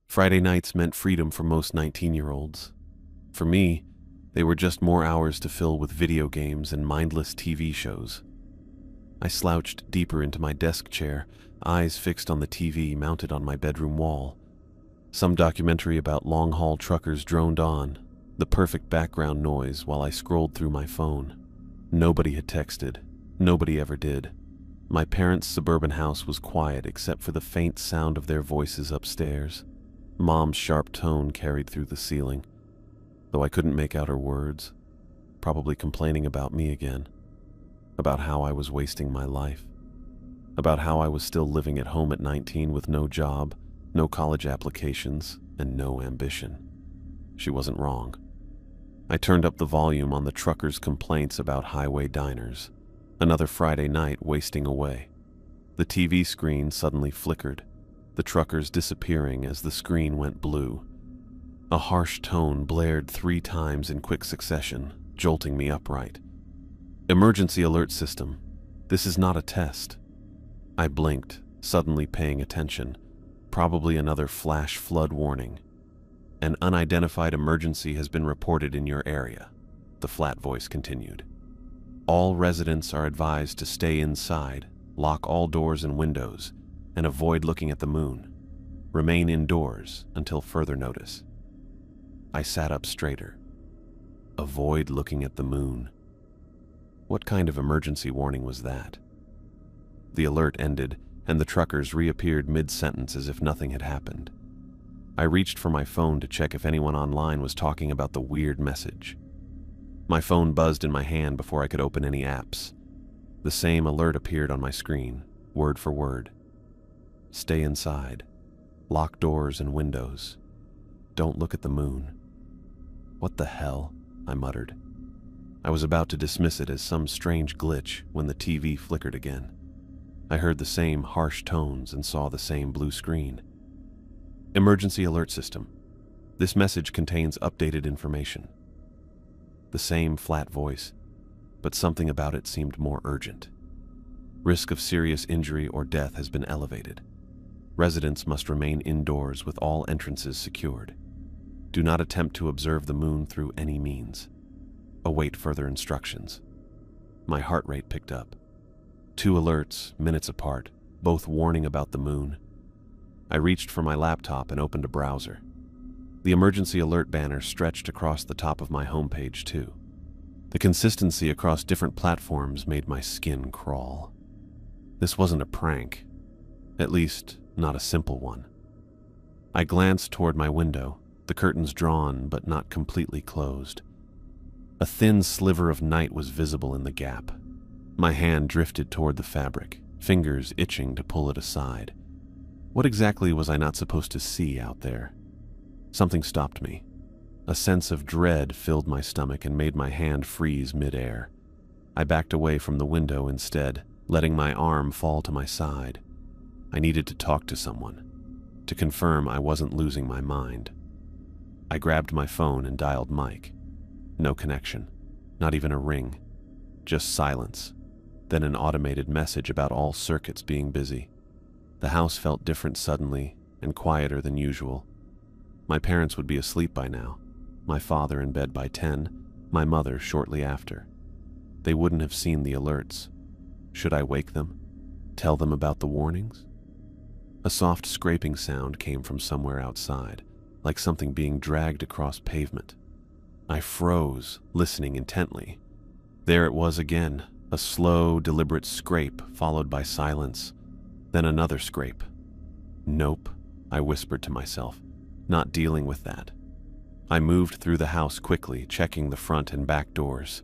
Friday nights meant freedom for most 19-year-olds. For me, they were just more hours to fill with video games and mindless TV shows. I slouched deeper into my desk chair, eyes fixed on the TV mounted on my bedroom wall. Some documentary about long-haul truckers droned on, the perfect background noise while I scrolled through my phone. Nobody had texted. Nobody ever did. My parents' suburban house was quiet except for the faint sound of their voices upstairs. Mom's sharp tone carried through the ceiling, though I couldn't make out her words, probably complaining about me again, about how I was wasting my life, about how I was still living at home at 19 with no job, no college applications, and no ambition. She wasn't wrong. I turned up the volume on the truckers' complaints about highway diners. Another Friday night wasting away. The TV screen suddenly flickered, the truckers disappearing as the screen went blue. A harsh tone blared 3 times in quick succession, jolting me upright. Emergency alert system. This is not a test. I blinked, suddenly paying attention. Probably another flash flood warning. An unidentified emergency has been reported in your area, the flat voice continued. All residents are advised to stay inside, lock all doors and windows, and avoid looking at the moon. Remain indoors until further notice. I sat up straighter. Avoid looking at the moon. What kind of emergency warning was that? The alert ended, and the truckers reappeared mid-sentence as if nothing had happened. I reached for my phone to check if anyone online was talking about the weird message. My phone buzzed in my hand before I could open any apps. The same alert appeared on my screen, word for word. Stay inside. Lock doors and windows. Don't look at the moon. What the hell? I muttered. I was about to dismiss it as some strange glitch when the TV flickered again. I heard the same harsh tones and saw the same blue screen. Emergency alert system. This message contains updated information. The same flat voice, but something about it seemed more urgent. Risk of serious injury or death has been elevated. Residents must remain indoors with all entrances secured. Do not attempt to observe the moon through any means. Await further instructions. My heart rate picked up. 2 alerts, minutes apart, both warning about the moon. I reached for my laptop and opened a browser. The emergency alert banner stretched across the top of my homepage too. The consistency across different platforms made my skin crawl. This wasn't a prank, at least not a simple one. I glanced toward my window, the curtains drawn but not completely closed. A thin sliver of night was visible in the gap. My hand drifted toward the fabric, fingers itching to pull it aside. What exactly was I not supposed to see out there? Something stopped me. A sense of dread filled my stomach and made my hand freeze mid-air. I backed away from the window instead, letting my arm fall to my side. I needed to talk to someone, to confirm I wasn't losing my mind. I grabbed my phone and dialed Mike. No connection, not even a ring, just silence, then an automated message about all circuits being busy. The house felt different suddenly and quieter than usual. My parents would be asleep by now, my father in bed by 10, my mother shortly after. They wouldn't have seen the alerts. Should I wake them? Tell them about the warnings? A soft scraping sound came from somewhere outside, like something being dragged across pavement. I froze, listening intently. There it was again, a slow, deliberate scrape followed by silence. Then another scrape. Nope, I whispered to myself, not dealing with that. I moved through the house quickly, checking the front and back doors.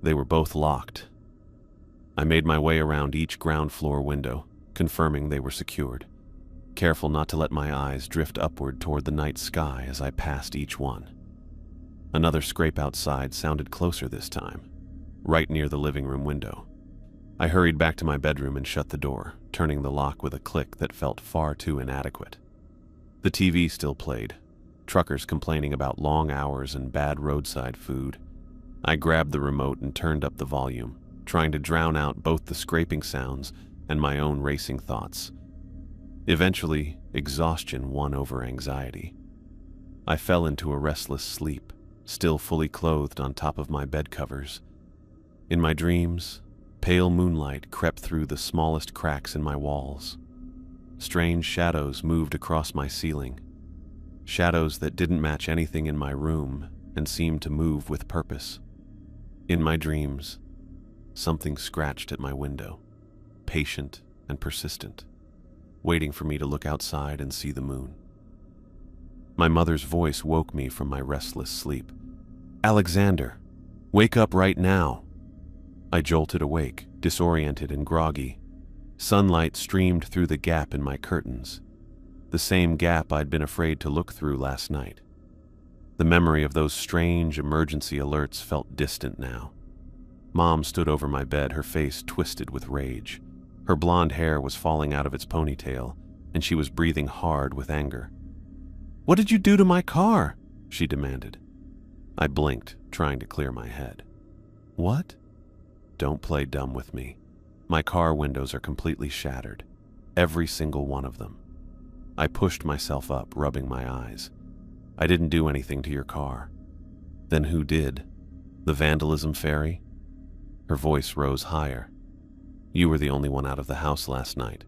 They were both locked. I made my way around each ground floor window, confirming they were secured, careful not to let my eyes drift upward toward the night sky as I passed each one. Another scrape outside sounded closer this time, right near the living room window. I hurried back to my bedroom and shut the door, turning the lock with a click that felt far too inadequate. The TV still played, truckers complaining about long hours and bad roadside food. I grabbed the remote and turned up the volume, trying to drown out both the scraping sounds and my own racing thoughts. Eventually, exhaustion won over anxiety. I fell into a restless sleep, still fully clothed on top of my bed covers. In my dreams, pale moonlight crept through the smallest cracks in my walls. Strange shadows moved across my ceiling, shadows that didn't match anything in my room and seemed to move with purpose. In my dreams, something scratched at my window, patient and persistent, waiting for me to look outside and see the moon. My mother's voice woke me from my restless sleep. "Alexander, wake up right now." I jolted awake, disoriented and groggy. Sunlight streamed through the gap in my curtains, the same gap I'd been afraid to look through last night. The memory of those strange emergency alerts felt distant now. Mom stood over my bed, her face twisted with rage. Her blonde hair was falling out of its ponytail, and she was breathing hard with anger. "What did you do to my car?" she demanded. I blinked, trying to clear my head. "What?" "Don't play dumb with me. My car windows are completely shattered. Every single one of them." I pushed myself up, rubbing my eyes. "I didn't do anything to your car." "Then who did? The vandalism fairy?" Her voice rose higher. "You were the only one out of the house last night."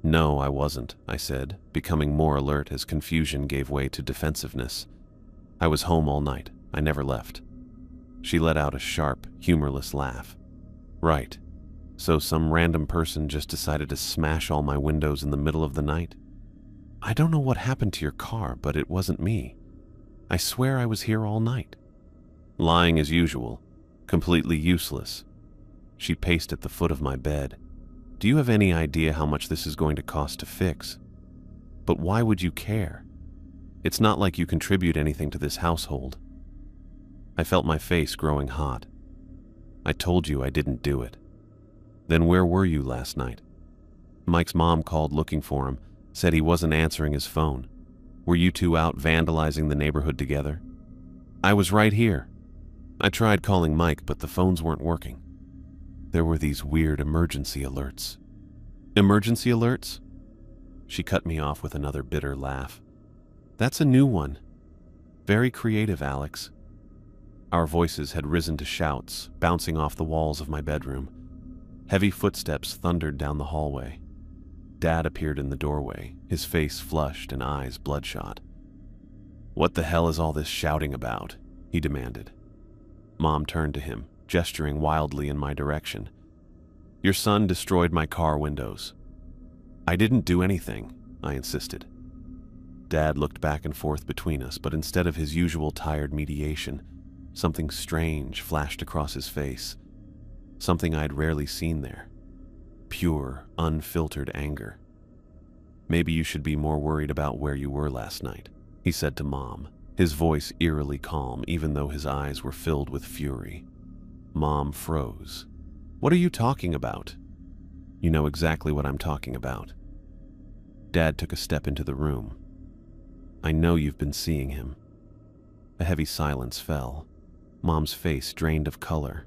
"No, I wasn't," I said, becoming more alert as confusion gave way to defensiveness. "I was home all night. I never left." She let out a sharp, humorless laugh. "Right. So some random person just decided to smash all my windows in the middle of the night? I don't know what happened to your car, but it wasn't me. I swear I was here all night." Lying as usual, completely useless. She paced at the foot of my bed. "Do you have any idea how much this is going to cost to fix? But why would you care? It's not like you contribute anything to this household." I felt my face growing hot. "I told you I didn't do it." "Then where were you last night?" "Mike's mom called looking for him, said he wasn't answering his phone. Were you two out vandalizing the neighborhood together?" "I was right here. I tried calling Mike, but the phones weren't working. There were these weird emergency alerts." "Emergency alerts?" She cut me off with another bitter laugh. "That's a new one. Very creative, Alex." Our voices had risen to shouts, bouncing off the walls of my bedroom. Heavy footsteps thundered down the hallway. Dad appeared in the doorway, his face flushed and eyes bloodshot. "What the hell is all this shouting about?" he demanded. Mom turned to him, gesturing wildly in my direction. "Your son destroyed my car windows." "I didn't do anything," I insisted. Dad looked back and forth between us, but instead of his usual tired mediation, something strange flashed across his face, something I'd rarely seen there. Pure, unfiltered anger. "Maybe you should be more worried about where you were last night," he said to Mom, his voice eerily calm even though his eyes were filled with fury. Mom froze. "What are you talking about?" "You know exactly what I'm talking about." Dad took a step into the room. "I know you've been seeing him." A heavy silence fell. Mom's face drained of color.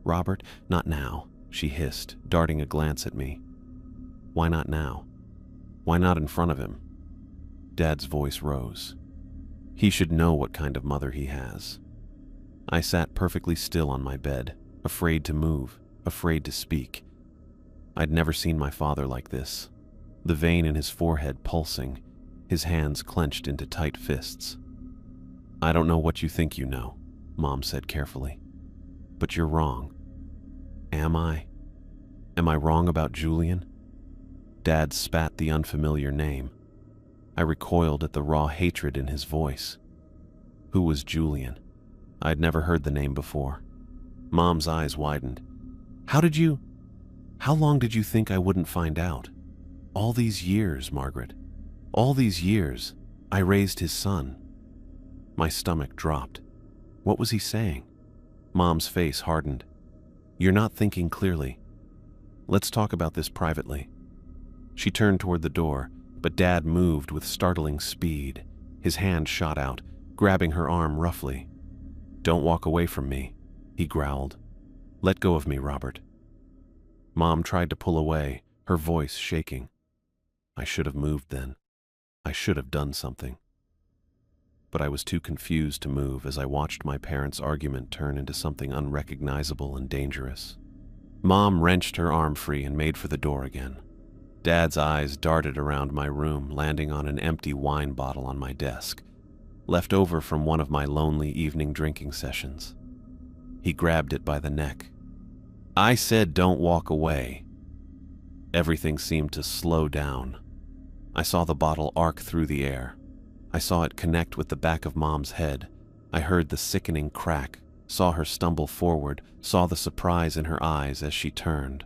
"Robert, not now," she hissed, darting a glance at me. "Why not now? Why not in front of him?" Dad's voice rose. "He should know what kind of mother he has." I sat perfectly still on my bed, afraid to move, afraid to speak. I'd never seen my father like this, the vein in his forehead pulsing, his hands clenched into tight fists. "I don't know what you think you know," Mom said carefully, "but you're wrong." "Am I? Am I wrong about Julian?" Dad spat the unfamiliar name. I recoiled at the raw hatred in his voice. Who was Julian? I'd never heard the name before. Mom's eyes widened. How long did you think I wouldn't find out? All these years, Margaret. All these years, I raised his son." My stomach dropped. What was he saying? Mom's face hardened. "You're not thinking clearly. Let's talk about this privately." She turned toward the door, but Dad moved with startling speed. His hand shot out, grabbing her arm roughly. "Don't walk away from me," he growled. "Let go of me, Robert." Mom tried to pull away, her voice shaking. I should have moved then. I should have done something. But I was too confused to move as I watched my parents' argument turn into something unrecognizable and dangerous. Mom wrenched her arm free and made for the door again. Dad's eyes darted around my room, landing on an empty wine bottle on my desk, left over from one of my lonely evening drinking sessions. He grabbed it by the neck. I said, "Don't walk away." Everything seemed to slow down. I saw the bottle arc through the air. I saw it connect with the back of Mom's head. I heard the sickening crack, saw her stumble forward, saw the surprise in her eyes as she turned.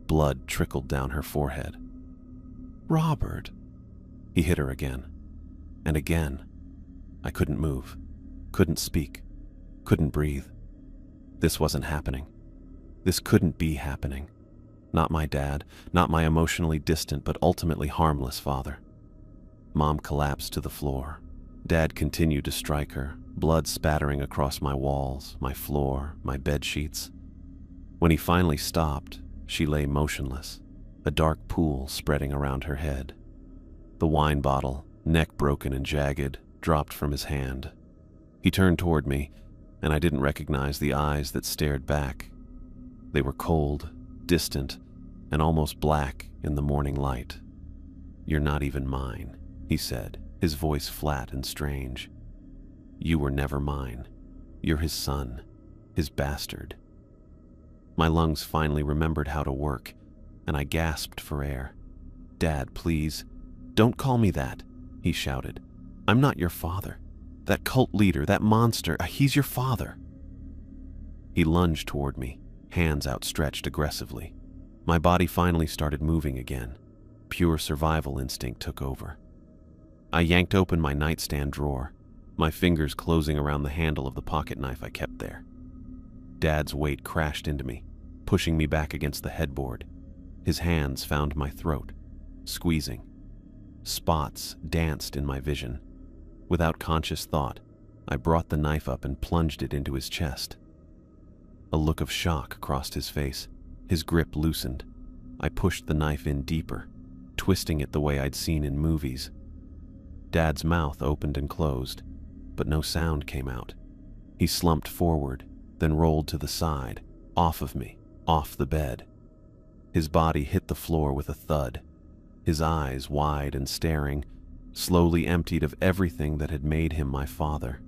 Blood trickled down her forehead. "Robert." He hit her again. And again. I couldn't move, couldn't speak, couldn't breathe. This wasn't happening. This couldn't be happening. Not my dad, not my emotionally distant but ultimately harmless father. Mom collapsed to the floor. Dad continued to strike her, blood spattering across my walls, my floor, my bed sheets. When he finally stopped, she lay motionless, a dark pool spreading around her head. The wine bottle, neck broken and jagged, dropped from his hand. He turned toward me, and I didn't recognize the eyes that stared back. They were cold, distant, and almost black in the morning light. "You're not even mine," he said, his voice flat and strange. "You were never mine. You're his son, his bastard." My lungs finally remembered how to work, and I gasped for air. "Dad, please, don't call me that," he shouted. "I'm not your father. That cult leader, that monster, he's your father." He lunged toward me, hands outstretched aggressively. My body finally started moving again. Pure survival instinct took over. I yanked open my nightstand drawer, my fingers closing around the handle of the pocket knife I kept there. Dad's weight crashed into me, pushing me back against the headboard. His hands found my throat, squeezing. Spots danced in my vision. Without conscious thought, I brought the knife up and plunged it into his chest. A look of shock crossed his face. His grip loosened. I pushed the knife in deeper, twisting it the way I'd seen in movies. Dad's mouth opened and closed, but no sound came out. He slumped forward, then rolled to the side, off of me, off the bed. His body hit the floor with a thud. His eyes, wide and staring, slowly emptied of everything that had made him my father.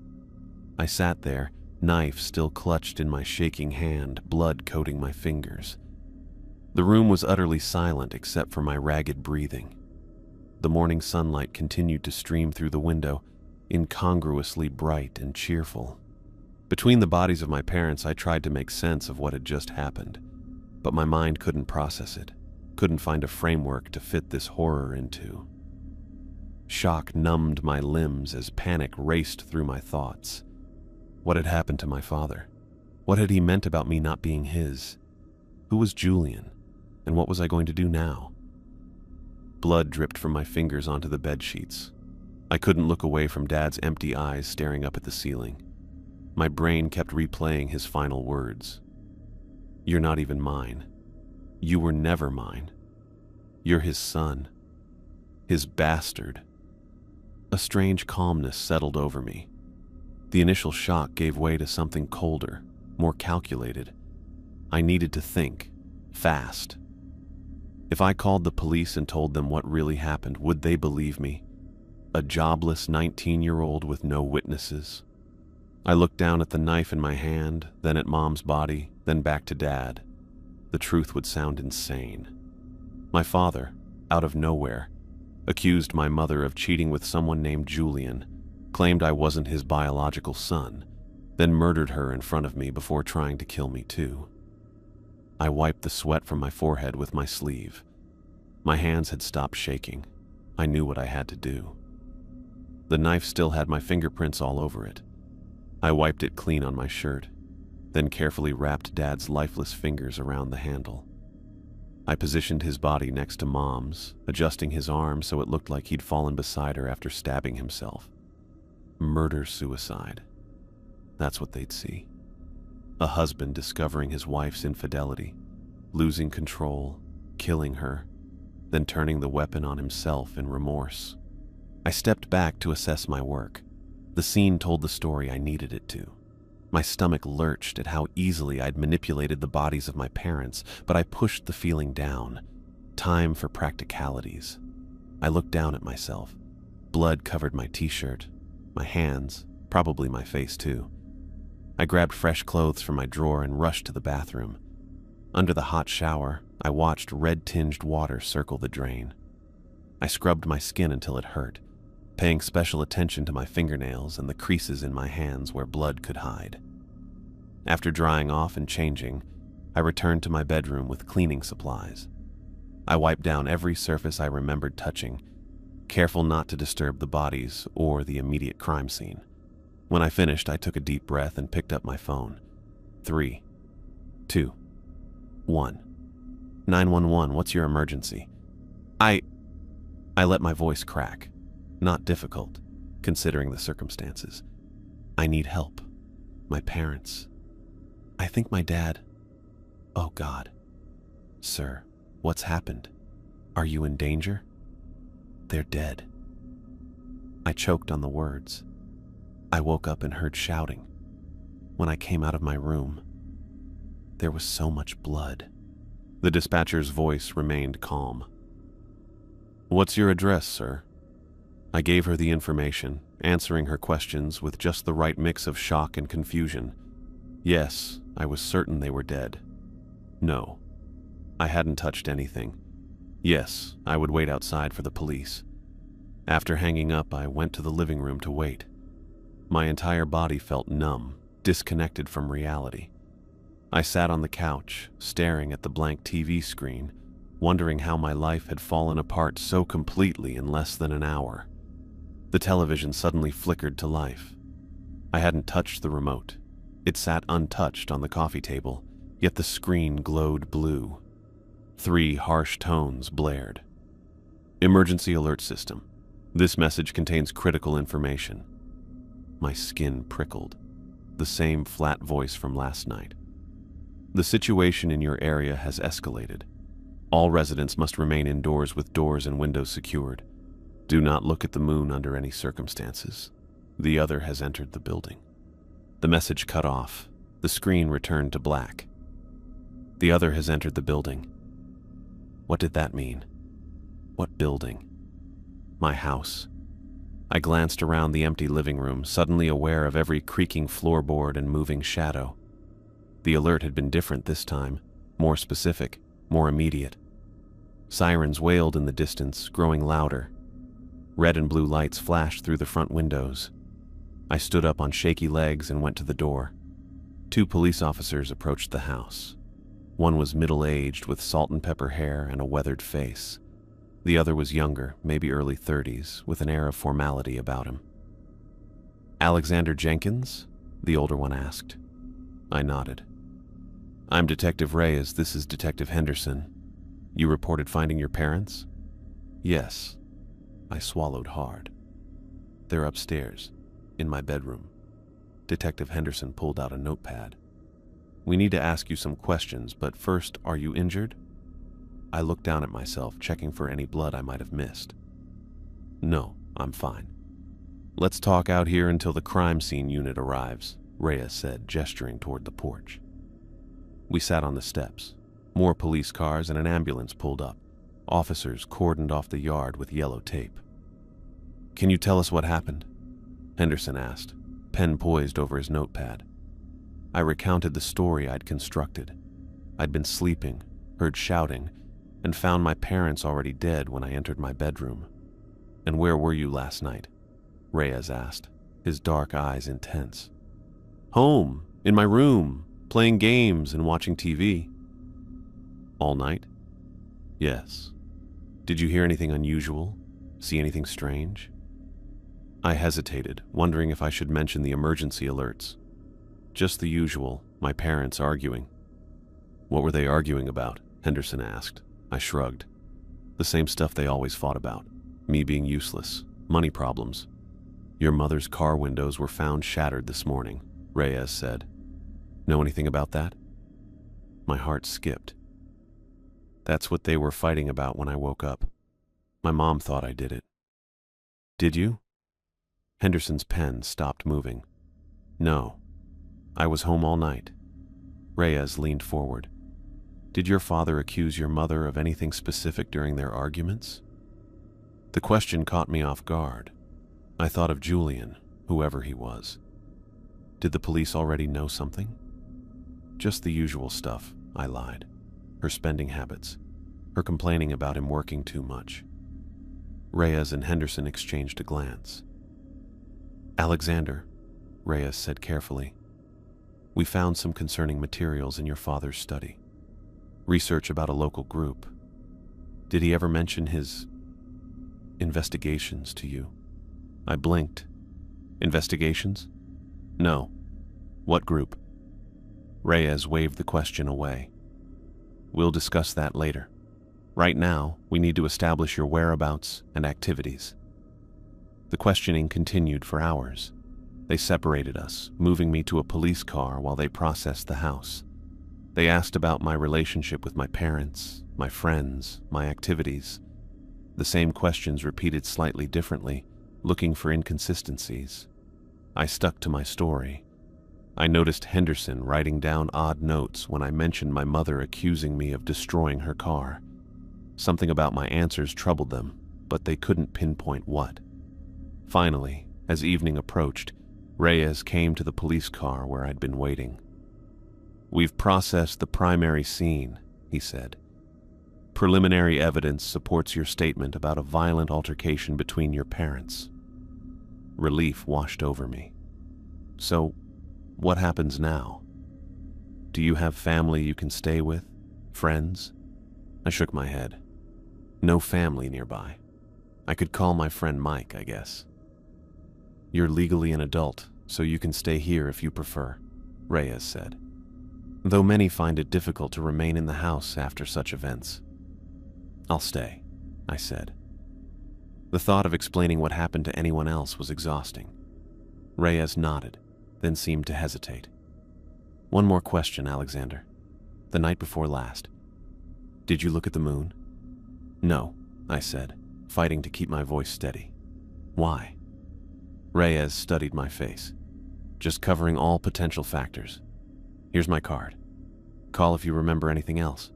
I sat there, knife still clutched in my shaking hand, blood coating my fingers. The room was utterly silent except for my ragged breathing. The morning sunlight continued to stream through the window, incongruously bright and cheerful. Between the bodies of my parents, I tried to make sense of what had just happened, but my mind couldn't process it, couldn't find a framework to fit this horror into. Shock numbed my limbs as panic raced through my thoughts. What had happened to my father? What had he meant about me not being his? Who was Julian? And what was I going to do now? Blood dripped from my fingers onto the bed sheets. I couldn't look away from Dad's empty eyes staring up at the ceiling. My brain kept replaying his final words. "You're not even mine. You were never mine. You're his son. His bastard." A strange calmness settled over me. The initial shock gave way to something colder, more calculated. I needed to think, fast. If I called the police and told them what really happened, would they believe me? A jobless 19-year-old with no witnesses? I looked down at the knife in my hand, then at Mom's body, then back to Dad. The truth would sound insane. My father, out of nowhere, accused my mother of cheating with someone named Julian, claimed I wasn't his biological son, then murdered her in front of me before trying to kill me too. I wiped the sweat from my forehead with my sleeve. My hands had stopped shaking. I knew what I had to do. The knife still had my fingerprints all over it. I wiped it clean on my shirt, then carefully wrapped Dad's lifeless fingers around the handle. I positioned his body next to Mom's, adjusting his arm so it looked like he'd fallen beside her after stabbing himself. Murder-suicide. That's what they'd see. A husband discovering his wife's infidelity, losing control, killing her, then turning the weapon on himself in remorse. I stepped back to assess my work. The scene told the story I needed it to. My stomach lurched at how easily I'd manipulated the bodies of my parents, but I pushed the feeling down. Time for practicalities. I looked down at myself. Blood covered my t-shirt, my hands, probably my face too. I grabbed fresh clothes from my drawer and rushed to the bathroom. Under the hot shower, I watched red-tinged water circle the drain. I scrubbed my skin until it hurt, paying special attention to my fingernails and the creases in my hands where blood could hide. After drying off and changing, I returned to my bedroom with cleaning supplies. I wiped down every surface I remembered touching, careful not to disturb the bodies or the immediate crime scene. When I finished, I took a deep breath and picked up my phone. 3, 2, 1. 911, what's your emergency? I let my voice crack. Not difficult, considering the circumstances. I need help. My parents. I think my dad. Oh God. Sir, what's happened? Are you in danger? They're dead. I choked on the words. I woke up and heard shouting. When I came out of my room, there was so much blood. The dispatcher's voice remained calm. What's your address, sir? I gave her the information, answering her questions with just the right mix of shock and confusion. Yes, I was certain they were dead. No, I hadn't touched anything. Yes, I would wait outside for the police. After hanging up, I went to the living room to wait. My entire body felt numb, disconnected from reality. I sat on the couch, staring at the blank TV screen, wondering how my life had fallen apart so completely in less than an hour. The television suddenly flickered to life. I hadn't touched the remote. It sat untouched on the coffee table, yet the screen glowed blue. 3 harsh tones blared. Emergency alert system. This message contains critical information. My skin prickled. The same flat voice from last night. The situation in your area has escalated. All residents must remain indoors with doors and windows secured. Do not look at the moon under any circumstances. The other has entered the building. The message cut off. The screen returned to black. The other has entered the building. What did that mean? What building? My house. I glanced around the empty living room, suddenly aware of every creaking floorboard and moving shadow. The alert had been different this time, more specific, more immediate. Sirens wailed in the distance, growing louder. Red and blue lights flashed through the front windows. I stood up on shaky legs and went to the door. 2 police officers approached the house. One was middle-aged with salt and pepper hair and a weathered face. The other was younger, maybe early 30s, with an air of formality about him. Alexander Jenkins? The older one asked. I nodded. I'm Detective Reyes. This is Detective Henderson. You reported finding your parents? Yes. I swallowed hard. They're upstairs, in my bedroom. Detective Henderson pulled out a notepad. We need to ask you some questions, but first, are you injured? I looked down at myself, checking for any blood I might have missed. No, I'm fine. Let's talk out here until the crime scene unit arrives, Reyes said, gesturing toward the porch. We sat on the steps. More police cars and an ambulance pulled up. Officers cordoned off the yard with yellow tape. Can you tell us what happened? Henderson asked, pen poised over his notepad. I recounted the story I'd constructed. I'd been sleeping, heard shouting, and found my parents already dead when I entered my bedroom. And where were you last night? Reyes asked, his dark eyes intense. Home, in my room, playing games and watching TV. All night? Yes. Did you hear anything unusual? See anything strange? I hesitated, wondering if I should mention the emergency alerts. Just the usual, my parents arguing. What were they arguing about? Henderson asked. I shrugged. The same stuff they always fought about. Me being useless, money problems. Your mother's car windows were found shattered this morning, Reyes said. Know anything about that? My heart skipped. That's what they were fighting about when I woke up. My mom thought I did it. Did you? Henderson's pen stopped moving. No. I was home all night. Reyes leaned forward. Did your father accuse your mother of anything specific during their arguments? The question caught me off guard. I thought of Julian, whoever he was. Did the police already know something? Just the usual stuff, I lied. Her spending habits, her complaining about him working too much. Reyes and Henderson exchanged a glance. Alexander, Reyes said carefully, we found some concerning materials in your father's study. Research about a local group. Did he ever mention his investigations to you? I blinked. Investigations? No. What group? Reyes waved the question away. We'll discuss that later. Right now, we need to establish your whereabouts and activities. The questioning continued for hours. They separated us, moving me to a police car while they processed the house. They asked about my relationship with my parents, my friends, my activities. The same questions repeated slightly differently, looking for inconsistencies. I stuck to my story. I noticed Henderson writing down odd notes when I mentioned my mother accusing me of destroying her car. Something about my answers troubled them, but they couldn't pinpoint what. Finally, as evening approached, Reyes came to the police car where I'd been waiting. We've processed the primary scene, he said. Preliminary evidence supports your statement about a violent altercation between your parents. Relief washed over me. So, what happens now? Do you have family you can stay with? Friends? I shook my head. No family nearby. I could call my friend Mike, I guess. You're legally an adult, so you can stay here if you prefer, Reyes said. Though many find it difficult to remain in the house after such events. I'll stay, I said. The thought of explaining what happened to anyone else was exhausting. Reyes nodded, then seemed to hesitate. One more question, Alexander. The night before last, did you look at the moon? No, I said, fighting to keep my voice steady. Why? Reyes studied my face, just covering all potential factors. Here's my card. Call if you remember anything else.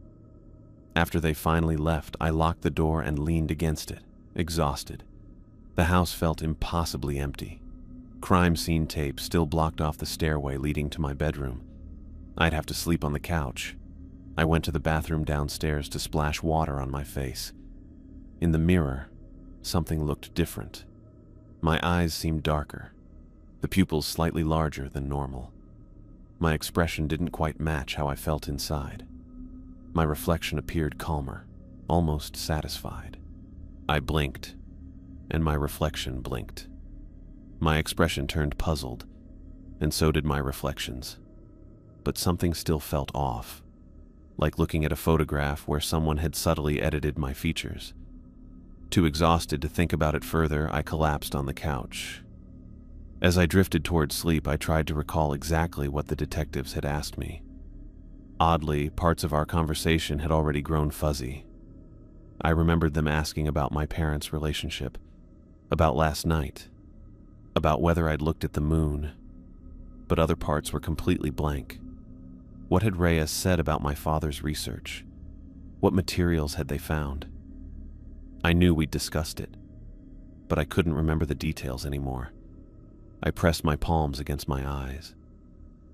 After they finally left, I locked the door and leaned against it, exhausted. The house felt impossibly empty. Crime scene tape still blocked off the stairway leading to my bedroom. I'd have to sleep on the couch. I went to the bathroom downstairs to splash water on my face. In the mirror, something looked different. My eyes seemed darker, the pupils slightly larger than normal. My expression didn't quite match how I felt inside. My reflection appeared calmer, almost satisfied. I blinked, and my reflection blinked. My expression turned puzzled, and so did my reflections. But something still felt off, like looking at a photograph where someone had subtly edited my features. Too exhausted to think about it further, I collapsed on the couch. As I drifted toward sleep, I tried to recall exactly what the detectives had asked me. Oddly, parts of our conversation had already grown fuzzy. I remembered them asking about my parents' relationship, about last night, about whether I'd looked at the moon, but other parts were completely blank. What had Reyes said about my father's research? What materials had they found? I knew we'd discussed it, but I couldn't remember the details anymore. I pressed my palms against my eyes.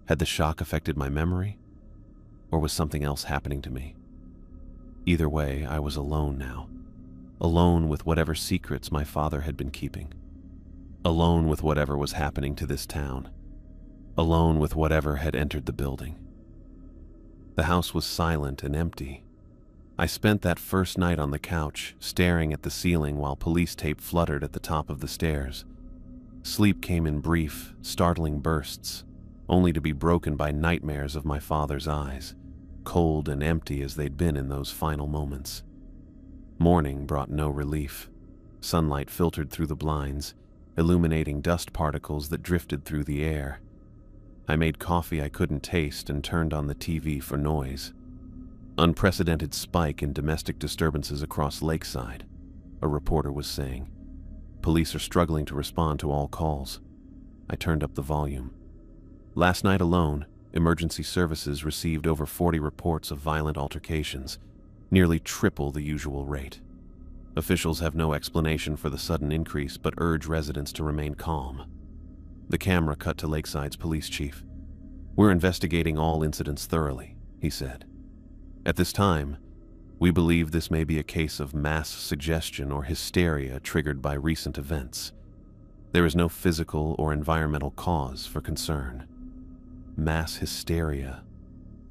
Had the shock affected my memory, or was something else happening to me? Either way, I was alone now. Alone with whatever secrets my father had been keeping. Alone with whatever was happening to this town. Alone with whatever had entered the building. The house was silent and empty. I spent that first night on the couch, staring at the ceiling while police tape fluttered at the top of the stairs. Sleep came in brief, startling bursts, only to be broken by nightmares of my father's eyes, cold and empty as they'd been in those final moments. Morning brought no relief. Sunlight filtered through the blinds, illuminating dust particles that drifted through the air. I made coffee I couldn't taste and turned on the TV for noise. Unprecedented spike in domestic disturbances across Lakeside, a reporter was saying. Police are struggling to respond to all calls. I turned up the volume. Last night alone, emergency services received over 40 reports of violent altercations, nearly triple the usual rate. Officials have no explanation for the sudden increase but urge residents to remain calm. The camera cut to Lakeside's police chief. "We're investigating all incidents thoroughly," he said. "At this time, we believe this may be a case of mass suggestion or hysteria triggered by recent events. There is no physical or environmental cause for concern." Mass hysteria.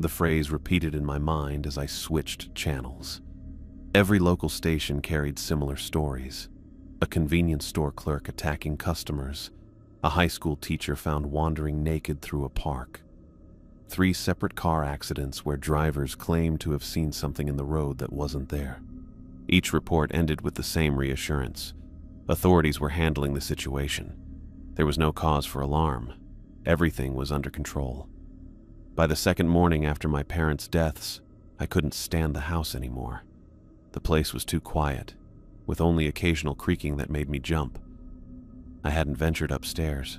The phrase repeated in my mind as I switched channels. Every local station carried similar stories. A convenience store clerk attacking customers. A high school teacher found wandering naked through a park. 3 separate car accidents where drivers claimed to have seen something in the road that wasn't there. Each report ended with the same reassurance. Authorities were handling the situation. There was no cause for alarm. Everything was under control. By the second morning after my parents' deaths, I couldn't stand the house anymore. The place was too quiet, with only occasional creaking that made me jump. I hadn't ventured upstairs.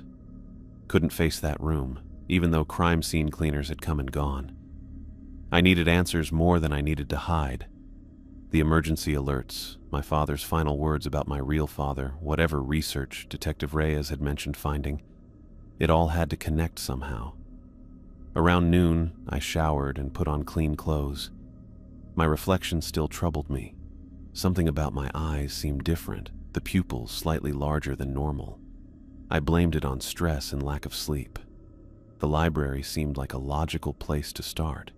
Couldn't face that room, even though crime scene cleaners had come and gone. I needed answers more than I needed to hide. The emergency alerts, my father's final words about my real father, whatever research Detective Reyes had mentioned finding, it all had to connect somehow. Around noon, I showered and put on clean clothes. My reflection still troubled me. Something about my eyes seemed different, the pupils slightly larger than normal. I blamed it on stress and lack of sleep. The library seemed like a logical place to start.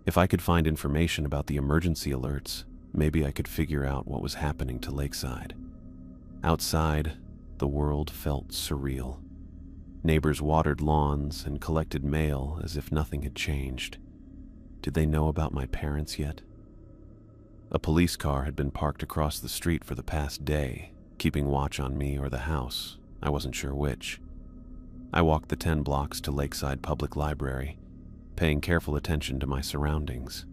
If I could find information about the emergency alerts, maybe I could figure out what was happening to Lakeside. Outside, the world felt surreal. Neighbors watered lawns and collected mail as if nothing had changed. Did they know about my parents yet? A police car had been parked across the street for the past day, keeping watch on me or the house. I wasn't sure which. I walked the 10 blocks to Lakeside Public Library, paying careful attention to my surroundings.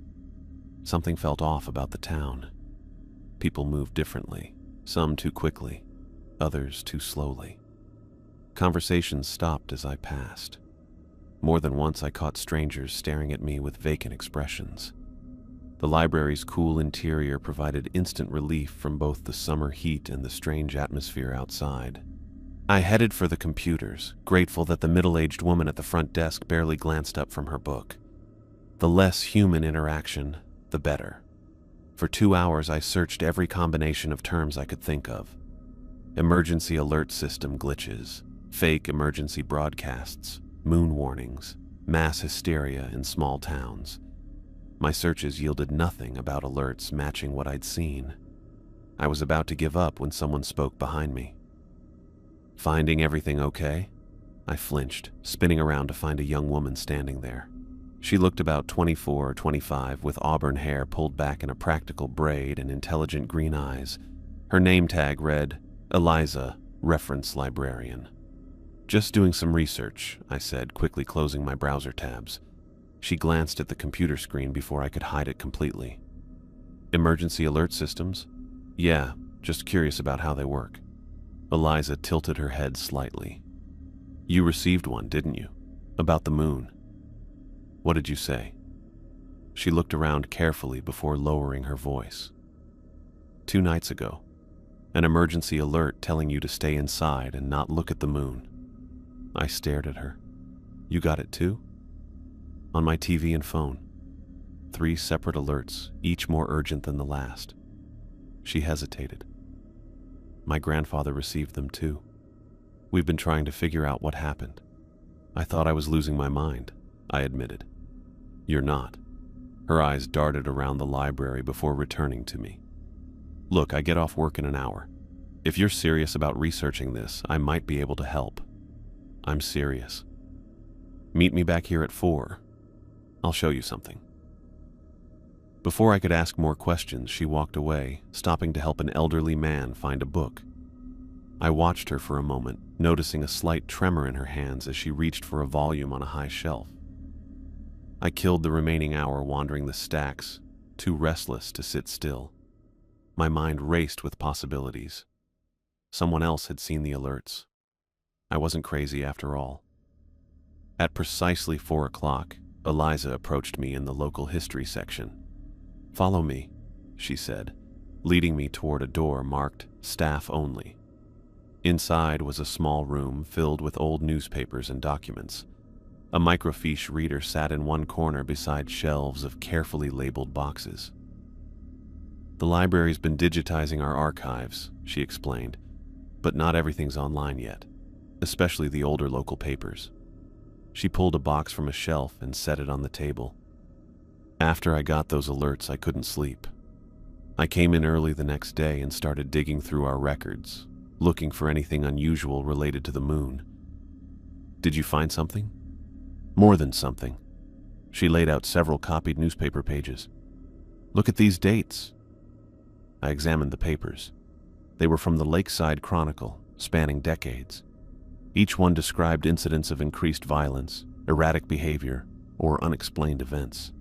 Something felt off about the town. People moved differently, some too quickly, others too slowly. Conversations stopped as I passed. More than once I caught strangers staring at me with vacant expressions. The library's cool interior provided instant relief from both the summer heat and the strange atmosphere outside. I headed for the computers, grateful that the middle-aged woman at the front desk barely glanced up from her book. The less human interaction, the better. For 2 hours I searched every combination of terms I could think of. Emergency alert system glitches, fake emergency broadcasts, moon warnings, mass hysteria in small towns. My searches yielded nothing about alerts matching what I'd seen. I was about to give up when someone spoke behind me. "Finding everything okay?" I flinched, spinning around to find a young woman standing there. She looked about 24 or 25 with auburn hair pulled back in a practical braid and intelligent green eyes. Her name tag read, Eliza, reference librarian. "Just doing some research," I said, quickly closing my browser tabs. She glanced at the computer screen before I could hide it completely. "Emergency alert systems?" "Yeah, just curious about how they work." Eliza tilted her head slightly. "You received one, didn't you? About the moon. What did you say?" She looked around carefully before lowering her voice. 2 nights ago. An emergency alert telling you to stay inside and not look at the moon." I stared at her. "You got it too?" "On my TV and phone. 3 separate alerts, each more urgent than the last." She hesitated. "My grandfather received them too. We've been trying to figure out what happened." "I thought I was losing my mind," I admitted. "You're not." Her eyes darted around the library before returning to me. "Look, I get off work in an hour. If you're serious about researching this, I might be able to help." "I'm serious. Meet me back here at 4. I'll show you something." Before I could ask more questions, she walked away, stopping to help an elderly man find a book. I watched her for a moment, noticing a slight tremor in her hands as she reached for a volume on a high shelf. I killed the remaining hour wandering the stacks, too restless to sit still. My mind raced with possibilities. Someone else had seen the alerts. I wasn't crazy after all. At precisely 4 o'clock, Eliza approached me in the local history section. "Follow me," she said, leading me toward a door marked "Staff Only." Inside was a small room filled with old newspapers and documents. A microfiche reader sat in one corner beside shelves of carefully labeled boxes. "The library's been digitizing our archives," she explained, "but not everything's online yet, especially the older local papers." She pulled a box from a shelf and set it on the table. After I got those alerts, I couldn't sleep. I came in early the next day and started digging through our records, looking for anything unusual related to the moon. "Did you find something?" "More than something." She laid out several copied newspaper pages. "Look at these dates." I examined the papers. They were from the Lakeside Chronicle, spanning decades. Each one described incidents of increased violence, erratic behavior, or unexplained events.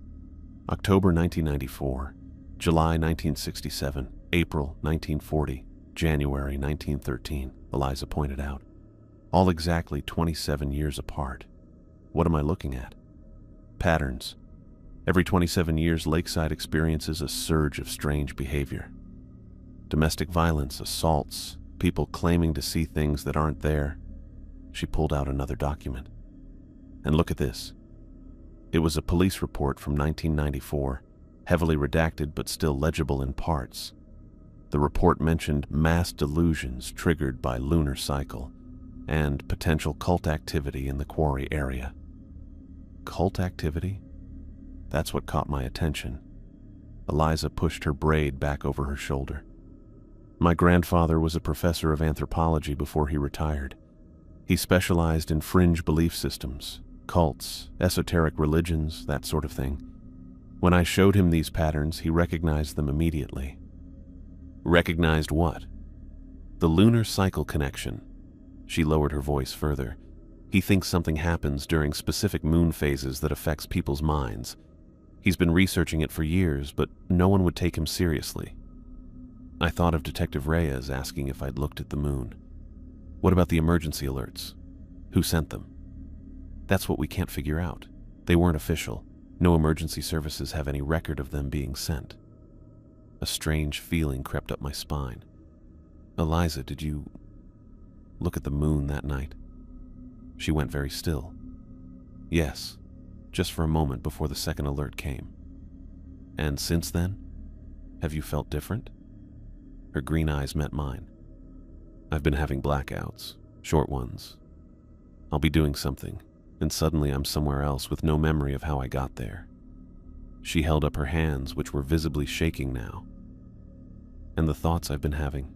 October 1994, July 1967, April 1940, January 1913, Eliza pointed out. All exactly 27 years apart. What am I looking at? Patterns. Every 27 years, Lakeside experiences a surge of strange behavior. Domestic violence, assaults, people claiming to see things that aren't there. She pulled out another document. And look at this. It was a police report from 1994, heavily redacted but still legible in parts. The report mentioned mass delusions triggered by lunar cycle and potential cult activity in the quarry area. Cult activity? That's what caught my attention. Eliza pushed her braid back over her shoulder. My grandfather was a professor of anthropology before he retired. He specialized in fringe belief systems, cults, esoteric religions, that sort of thing. When I showed him these patterns, he recognized them immediately. Recognized what? The lunar cycle connection. She lowered her voice further. He thinks something happens during specific moon phases that affects people's minds. He's been researching it for years, but no one would take him seriously. I thought of Detective Reyes asking if I'd looked at the moon. What about the emergency alerts? Who sent them? That's what we can't figure out. They weren't official. No emergency services have any record of them being sent. A strange feeling crept up my spine. Eliza, did you look at the moon that night? She went very still. Yes, just for a moment before the second alert came. And since then, have you felt different? Her green eyes met mine. I've been having blackouts, short ones. I'll be doing something, and suddenly I'm somewhere else with no memory of how I got there. She held up her hands, which were visibly shaking now. And the thoughts I've been having.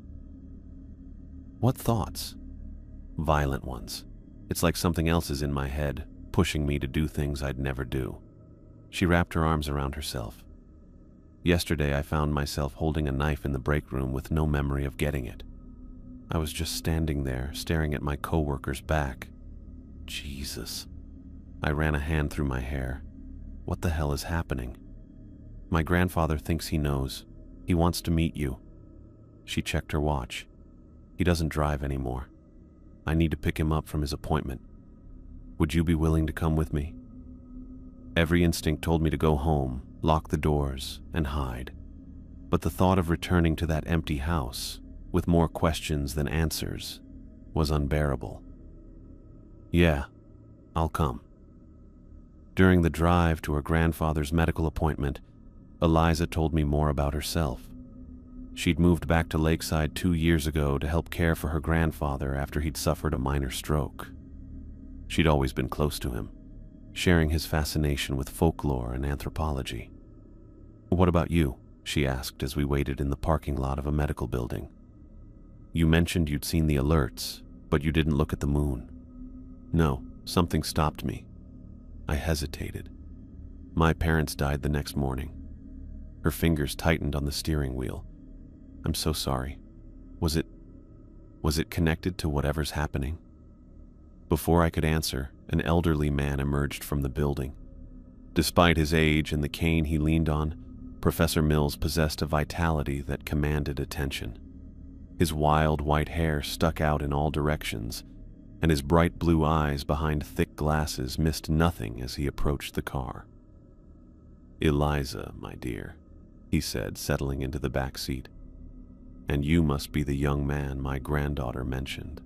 What thoughts? Violent ones. It's like something else is in my head, pushing me to do things I'd never do. She wrapped her arms around herself. Yesterday I found myself holding a knife in the break room with no memory of getting it. I was just standing there, staring at my coworker's back. Jesus. I ran a hand through my hair. What the hell is happening? My grandfather thinks he knows. He wants to meet you. She checked her watch. He doesn't drive anymore. I need to pick him up from his appointment. Would you be willing to come with me? Every instinct told me to go home, lock the doors, and hide. But the thought of returning to that empty house, with more questions than answers, was unbearable. Yeah, I'll come. During the drive to her grandfather's medical appointment, Eliza told me more about herself. She'd moved back to Lakeside 2 years ago to help care for her grandfather after he'd suffered a minor stroke. She'd always been close to him, sharing his fascination with folklore and anthropology. What about you? She asked as we waited in the parking lot of a medical building. You mentioned you'd seen the alerts, but you didn't look at the moon. No, something stopped me. I hesitated. My parents died the next morning. Her fingers tightened on the steering wheel. I'm so sorry. Was it connected to whatever's happening? Before I could answer, an elderly man emerged from the building. Despite his age and the cane he leaned on, Professor Mills possessed a vitality that commanded attention. His wild white hair stuck out in all directions, and his bright blue eyes behind thick glasses missed nothing as he approached the car. "Eliza, my dear," he said, settling into the back seat. "And you must be the young man my granddaughter mentioned."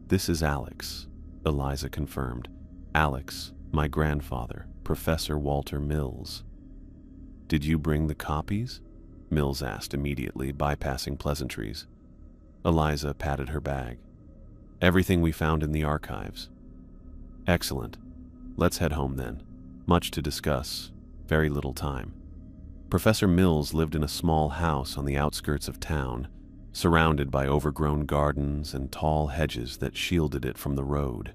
"This is Alex," Eliza confirmed. "Alex, my grandfather, Professor Walter Mills." "Did you bring the copies?" Mills asked immediately, bypassing pleasantries. Eliza patted her bag. "Everything we found in the archives." "Excellent. Let's head home then. Much to discuss, very little time." Professor Mills lived in a small house on the outskirts of town, surrounded by overgrown gardens and tall hedges that shielded it from the road.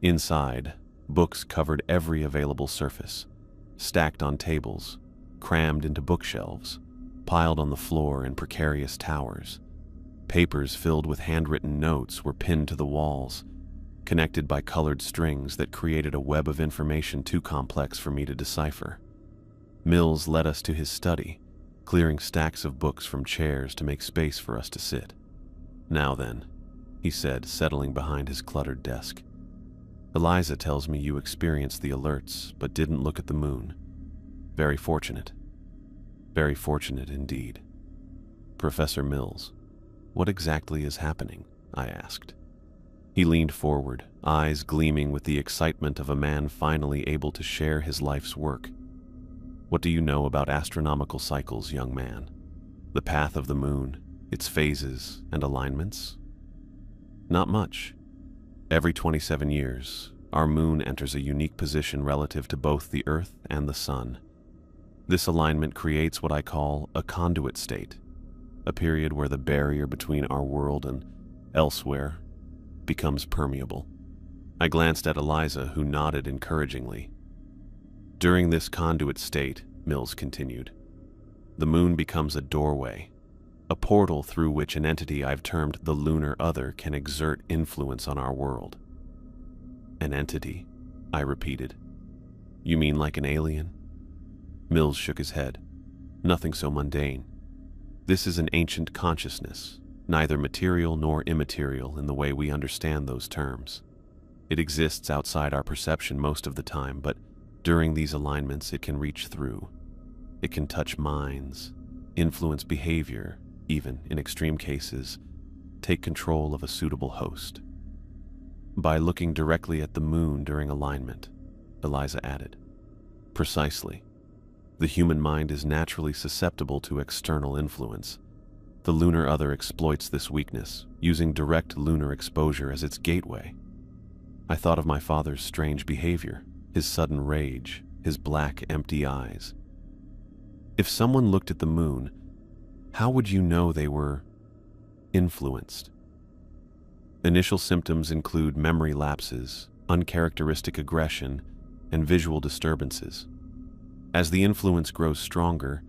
Inside, books covered every available surface, stacked on tables, crammed into bookshelves, piled on the floor in precarious towers. Papers filled with handwritten notes were pinned to the walls, connected by colored strings that created a web of information too complex for me to decipher. Mills led us to his study, clearing stacks of books from chairs to make space for us to sit. "Now then," he said, settling behind his cluttered desk. "Eliza tells me you experienced the alerts, but didn't look at the moon. Very fortunate. Very fortunate indeed. Professor Mills, what exactly is happening?" I asked. He leaned forward, eyes gleaming with the excitement of a man finally able to share his life's work. "What do you know about astronomical cycles, young man? The path of the moon, its phases and alignments?" "Not much. Every 27 years, our moon enters a unique position relative to both the Earth and the Sun. This alignment creates what I call a conduit state, a period where the barrier between our world and elsewhere becomes permeable." I glanced at Eliza, who nodded encouragingly. "During this conduit state," Mills continued, "the moon becomes a doorway, a portal through which an entity I've termed the lunar other can exert influence on our world." "An entity?" I repeated. "You mean like an alien?" Mills shook his head. "Nothing so mundane. This is an ancient consciousness, neither material nor immaterial in the way we understand those terms. It exists outside our perception most of the time, but during these alignments it can reach through. It can touch minds, influence behavior, even, in extreme cases, take control of a suitable host." "By looking directly at the moon during alignment," Eliza added. "Precisely. The human mind is naturally susceptible to external influence. The lunar other exploits this weakness, using direct lunar exposure as its gateway. I thought of my father's strange behavior, his sudden rage, his black, empty eyes. If someone looked at the moon, how would you know they were influenced? Initial symptoms include memory lapses, uncharacteristic aggression, and visual disturbances. As the influence grows stronger,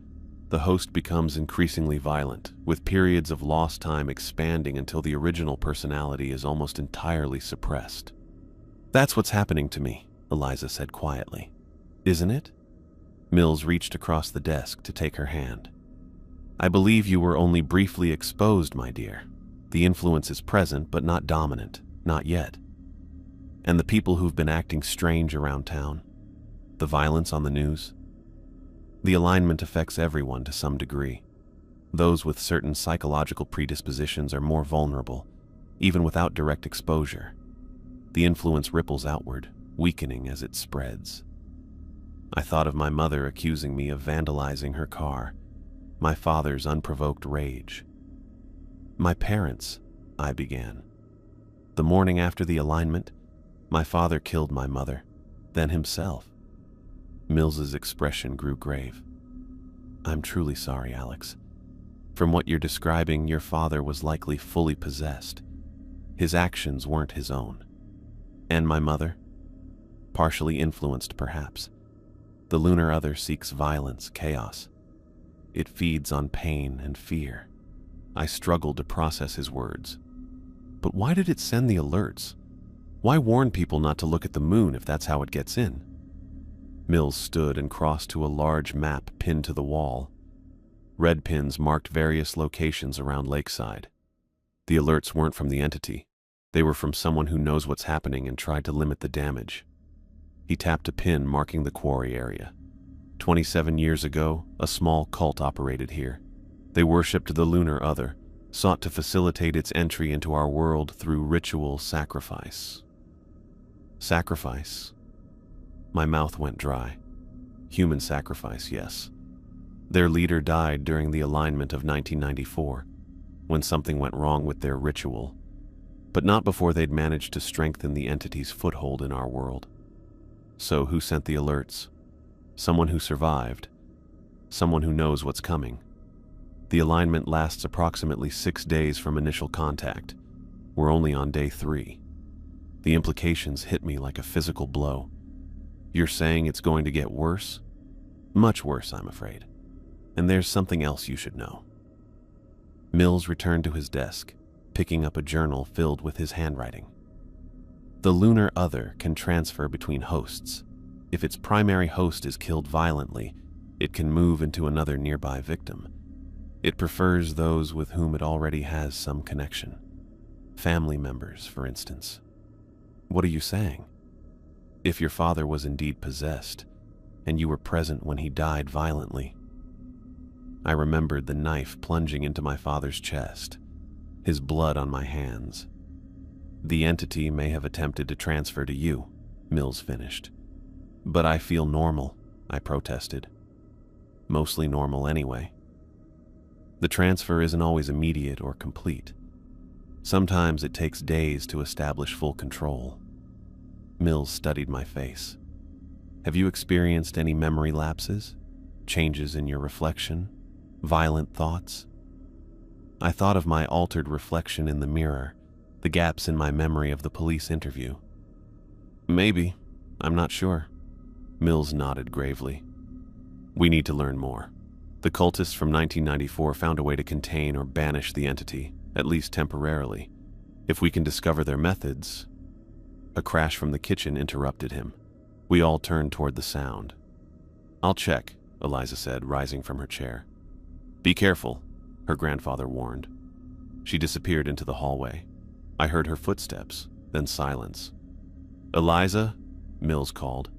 the host becomes increasingly violent, with periods of lost time expanding until the original personality is almost entirely suppressed." "That's what's happening to me," Eliza said quietly. "Isn't it?" Mills reached across the desk to take her hand. "I believe you were only briefly exposed, my dear. The influence is present, but not dominant, not yet. And the people who've been acting strange around town, the violence on the news, the alignment affects everyone to some degree. Those with certain psychological predispositions are more vulnerable, even without direct exposure. The influence ripples outward, weakening as it spreads. I thought of my mother accusing me of vandalizing her car, my father's unprovoked rage. My parents," I began. "The morning after the alignment, my father killed my mother, then himself." Mills's expression grew grave. "I'm truly sorry, Alex. From what you're describing, your father was likely fully possessed. His actions weren't his own. And my mother? Partially influenced, perhaps. The lunar other seeks violence, chaos. It feeds on pain and fear." I struggled to process his words. "But why did it send the alerts? Why warn people not to look at the moon if that's how it gets in?" Mills stood and crossed to a large map pinned to the wall. Red pins marked various locations around Lakeside. The alerts weren't from the entity. They were from someone who knows what's happening and tried to limit the damage. He tapped a pin marking the quarry area. 27 years ago, a small cult operated here. They worshipped the lunar other, sought to facilitate its entry into our world through ritual sacrifice. Sacrifice? My mouth went dry. Human sacrifice, yes. Their leader died during the alignment of 1994, when something went wrong with their ritual, but not before they'd managed to strengthen the entity's foothold in our world. So who sent the alerts? Someone who survived. Someone who knows what's coming. The alignment lasts approximately 6 days from initial contact. We're only on day 3. The implications hit me like a physical blow. You're saying it's going to get worse? Much worse, I'm afraid. And there's something else you should know. Mills returned to his desk, picking up a journal filled with his handwriting. The lunar other can transfer between hosts. If its primary host is killed violently, it can move into another nearby victim. It prefers those with whom it already has some connection. Family members, for instance. What are you saying? If your father was indeed possessed, and you were present when he died violently. I remembered the knife plunging into my father's chest, his blood on my hands. The entity may have attempted to transfer to you, Mills finished. But I feel normal, I protested. Mostly normal anyway. The transfer isn't always immediate or complete. Sometimes it takes days to establish full control. Mills studied my face. Have you experienced any memory lapses? Changes in your reflection? Violent thoughts? I thought of my altered reflection in the mirror, the gaps in my memory of the police interview. Maybe. I'm not sure. Mills nodded gravely. We need to learn more. The cultists from 1994 found a way to contain or banish the entity, at least temporarily. If we can discover their methods... A crash from the kitchen interrupted him. We all turned toward the sound. I'll check, Eliza said, rising from her chair. Be careful, her grandfather warned. She disappeared into the hallway. I heard her footsteps, then silence. Eliza? Mills called.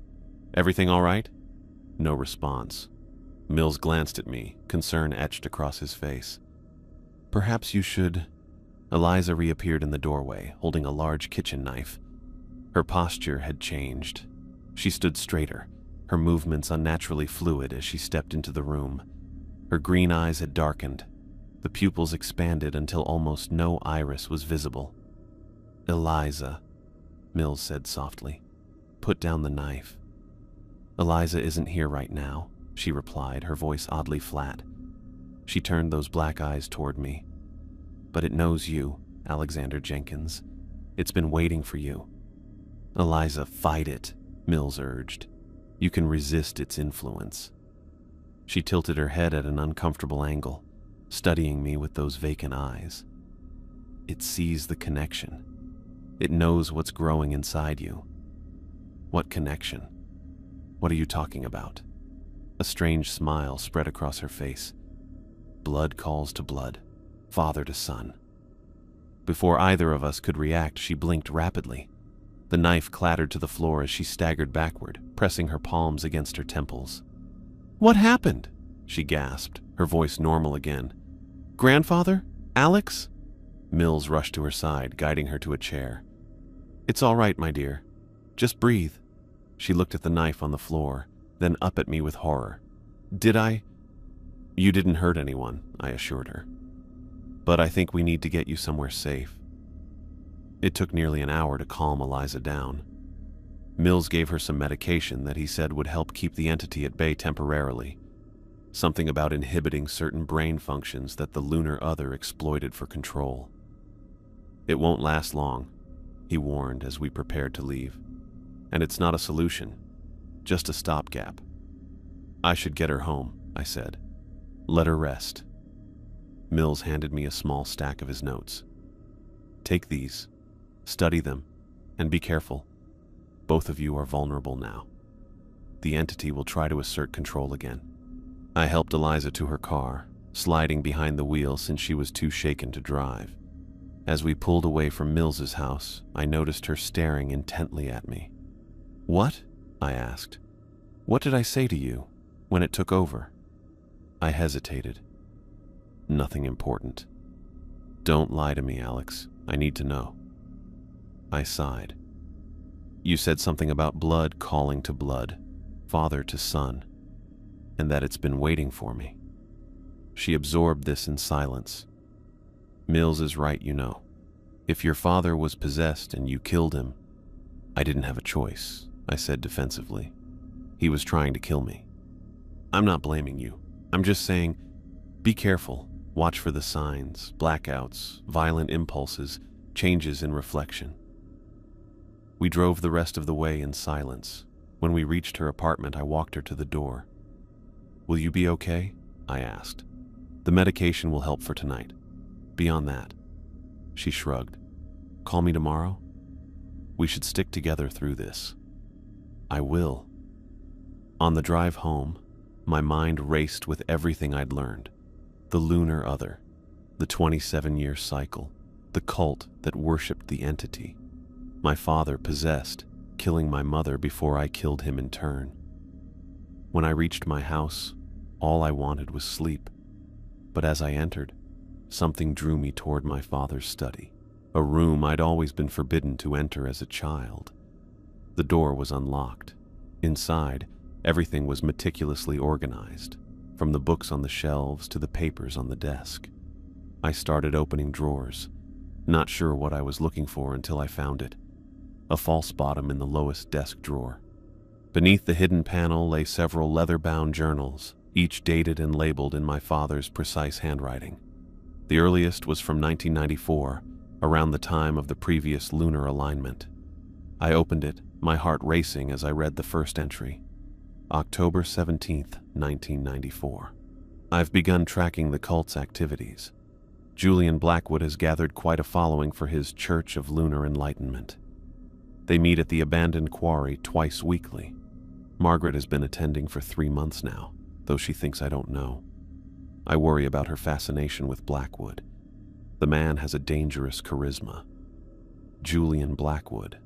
Everything all right? No response. Mills glanced at me, concern etched across his face. Perhaps you should... Eliza reappeared in the doorway, holding a large kitchen knife. Her posture had changed. She stood straighter, her movements unnaturally fluid as she stepped into the room. Her green eyes had darkened. The pupils expanded until almost no iris was visible. Eliza, Mills said softly. Put down the knife. Eliza isn't here right now, she replied, her voice oddly flat. She turned those black eyes toward me. But it knows you, Alexander Jenkins. It's been waiting for you. Eliza, fight it, Mills urged. You can resist its influence. She tilted her head at an uncomfortable angle, studying me with those vacant eyes. It sees the connection. It knows what's growing inside you. What connection? What are you talking about? A strange smile spread across her face. Blood calls to blood, father to son. Before either of us could react, she blinked rapidly. The knife clattered to the floor as she staggered backward, pressing her palms against her temples. What happened? She gasped, her voice normal again. Grandfather? Alex? Mills rushed to her side, guiding her to a chair. It's all right, my dear. Just breathe. She looked at the knife on the floor, then up at me with horror. Did I? You didn't hurt anyone, I assured her. But I think we need to get you somewhere safe. It took nearly an hour to calm Eliza down. Mills gave her some medication that he said would help keep the entity at bay temporarily. Something about inhibiting certain brain functions that the lunar other exploited for control. It won't last long, he warned as we prepared to leave. And it's not a solution, just a stopgap. I should get her home, I said. Let her rest. Mills handed me a small stack of his notes. Take these. Study them, and be careful. Both of you are vulnerable now. the entity will try to assert control again. I helped Eliza to her car, sliding behind the wheel since she was too shaken to drive. As we pulled away from Mills's house, I noticed her staring intently at me. "What?" I asked. "What did I say to you when it took over?" I hesitated. "Nothing important." "Don't lie to me, Alex. I need to know." I sighed. "You said something about blood calling to blood, father to son, and that it's been waiting for me." She absorbed this in silence. "Mills is right, you know. If your father was possessed and you killed him, I didn't have a choice," I said defensively. "He was trying to kill me. I'm not blaming you. I'm just saying, be careful. Watch for the signs, blackouts, violent impulses, changes in reflection." We drove the rest of the way in silence. When we reached her apartment, I walked her to the door. "Will you be okay?" I asked. "The medication will help for tonight. Beyond that." She shrugged. "Call me tomorrow? We should stick together through this." "I will." On the drive home, my mind raced with everything I'd learned. The lunar other, the 27-year cycle, the cult that worshipped the entity. My father possessed, killing my mother before I killed him in turn. When I reached my house, all I wanted was sleep. But as I entered, something drew me toward my father's study, a room I'd always been forbidden to enter as a child. The door was unlocked. Inside, everything was meticulously organized, from the books on the shelves to the papers on the desk. I started opening drawers, not sure what I was looking for until I found it. A false bottom in the lowest desk drawer. Beneath the hidden panel lay several leather-bound journals, each dated and labeled in my father's precise handwriting. The earliest was from 1994, around the time of the previous lunar alignment. I opened it, my heart racing as I read the first entry. October 17th, 1994. I've begun tracking the cult's activities. Julian Blackwood has gathered quite a following for his Church of Lunar Enlightenment. They meet at the abandoned quarry twice weekly. Margaret has been attending for 3 months now, though she thinks I don't know. I worry about her fascination with Blackwood. The man has a dangerous charisma. Julian Blackwood,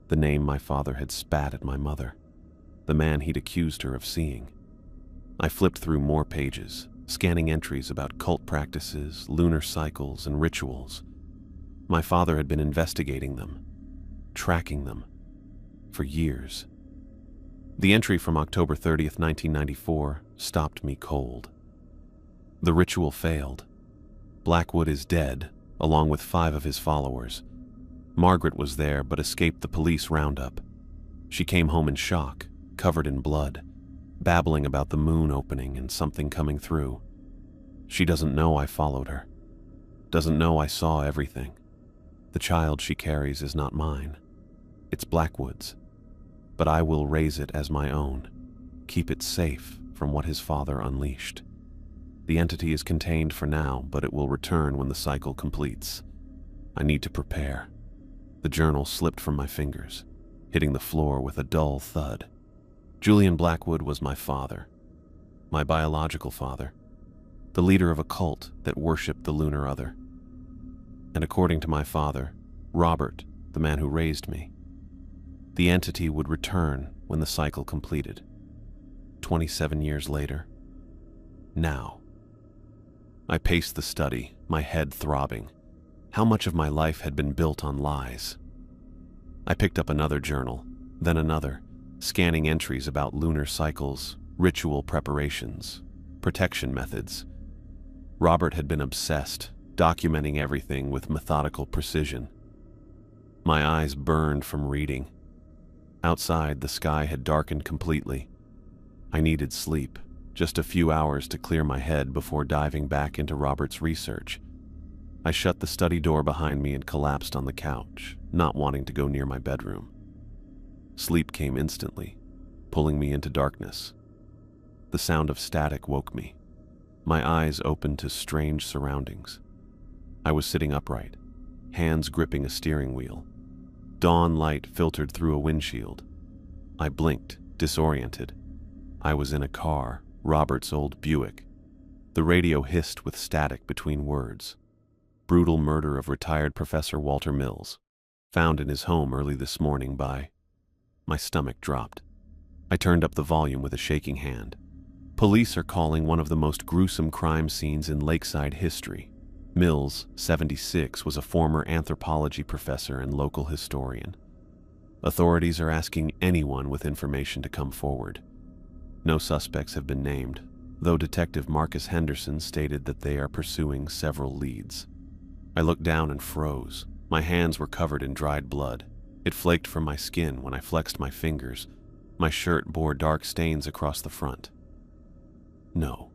the name my father had spat at my mother, the man he'd accused her of seeing. I flipped through more pages, scanning entries about cult practices, lunar cycles, and rituals. My father had been investigating them, tracking them, for years. The entry from October 30th, 1994 stopped me cold. The ritual failed. Blackwood is dead, along with 5 of his followers. Margaret was there but escaped the police roundup. She came home in shock, covered in blood, babbling about the moon opening and something coming through. She doesn't know I followed her. Doesn't know I saw everything. The child she carries is not mine. It's Blackwood's. But I will raise it as my own, keep it safe from what his father unleashed. The entity is contained for now, but it will return when the cycle completes. I need to prepare. The journal slipped from my fingers, hitting the floor with a dull thud. Julian Blackwood was my father, my biological father, the leader of a cult that worshipped the lunar other. And according to my father, Robert, the man who raised me, the entity would return when the cycle completed. 27 years later. Now. I paced the study, my head throbbing. How much of my life had been built on lies? I picked up another journal, then another, scanning entries about lunar cycles, ritual preparations, protection methods. Robert had been obsessed, documenting everything with methodical precision. My eyes burned from reading. Outside, the sky had darkened completely. I needed sleep, just a few hours to clear my head before diving back into Robert's research. I shut the study door behind me and collapsed on the couch, not wanting to go near my bedroom. Sleep came instantly, pulling me into darkness. The sound of static woke me. My eyes opened to strange surroundings. I was sitting upright, hands gripping a steering wheel. Dawn light filtered through a windshield. I blinked, disoriented, I was in a car, Robert's old Buick. The radio hissed with static between words. Brutal murder of retired Professor Walter Mills, found in his home early this morning by... My stomach dropped. I turned up the volume with a shaking hand. Police are calling one of the most gruesome crime scenes in Lakeside history. Mills, 76, was a former anthropology professor and local historian. Authorities are asking anyone with information to come forward. No suspects have been named, though Detective Marcus Henderson stated that they are pursuing several leads. I looked down and froze. My hands were covered in dried blood. It flaked from my skin when I flexed my fingers. My shirt bore dark stains across the front. "No,"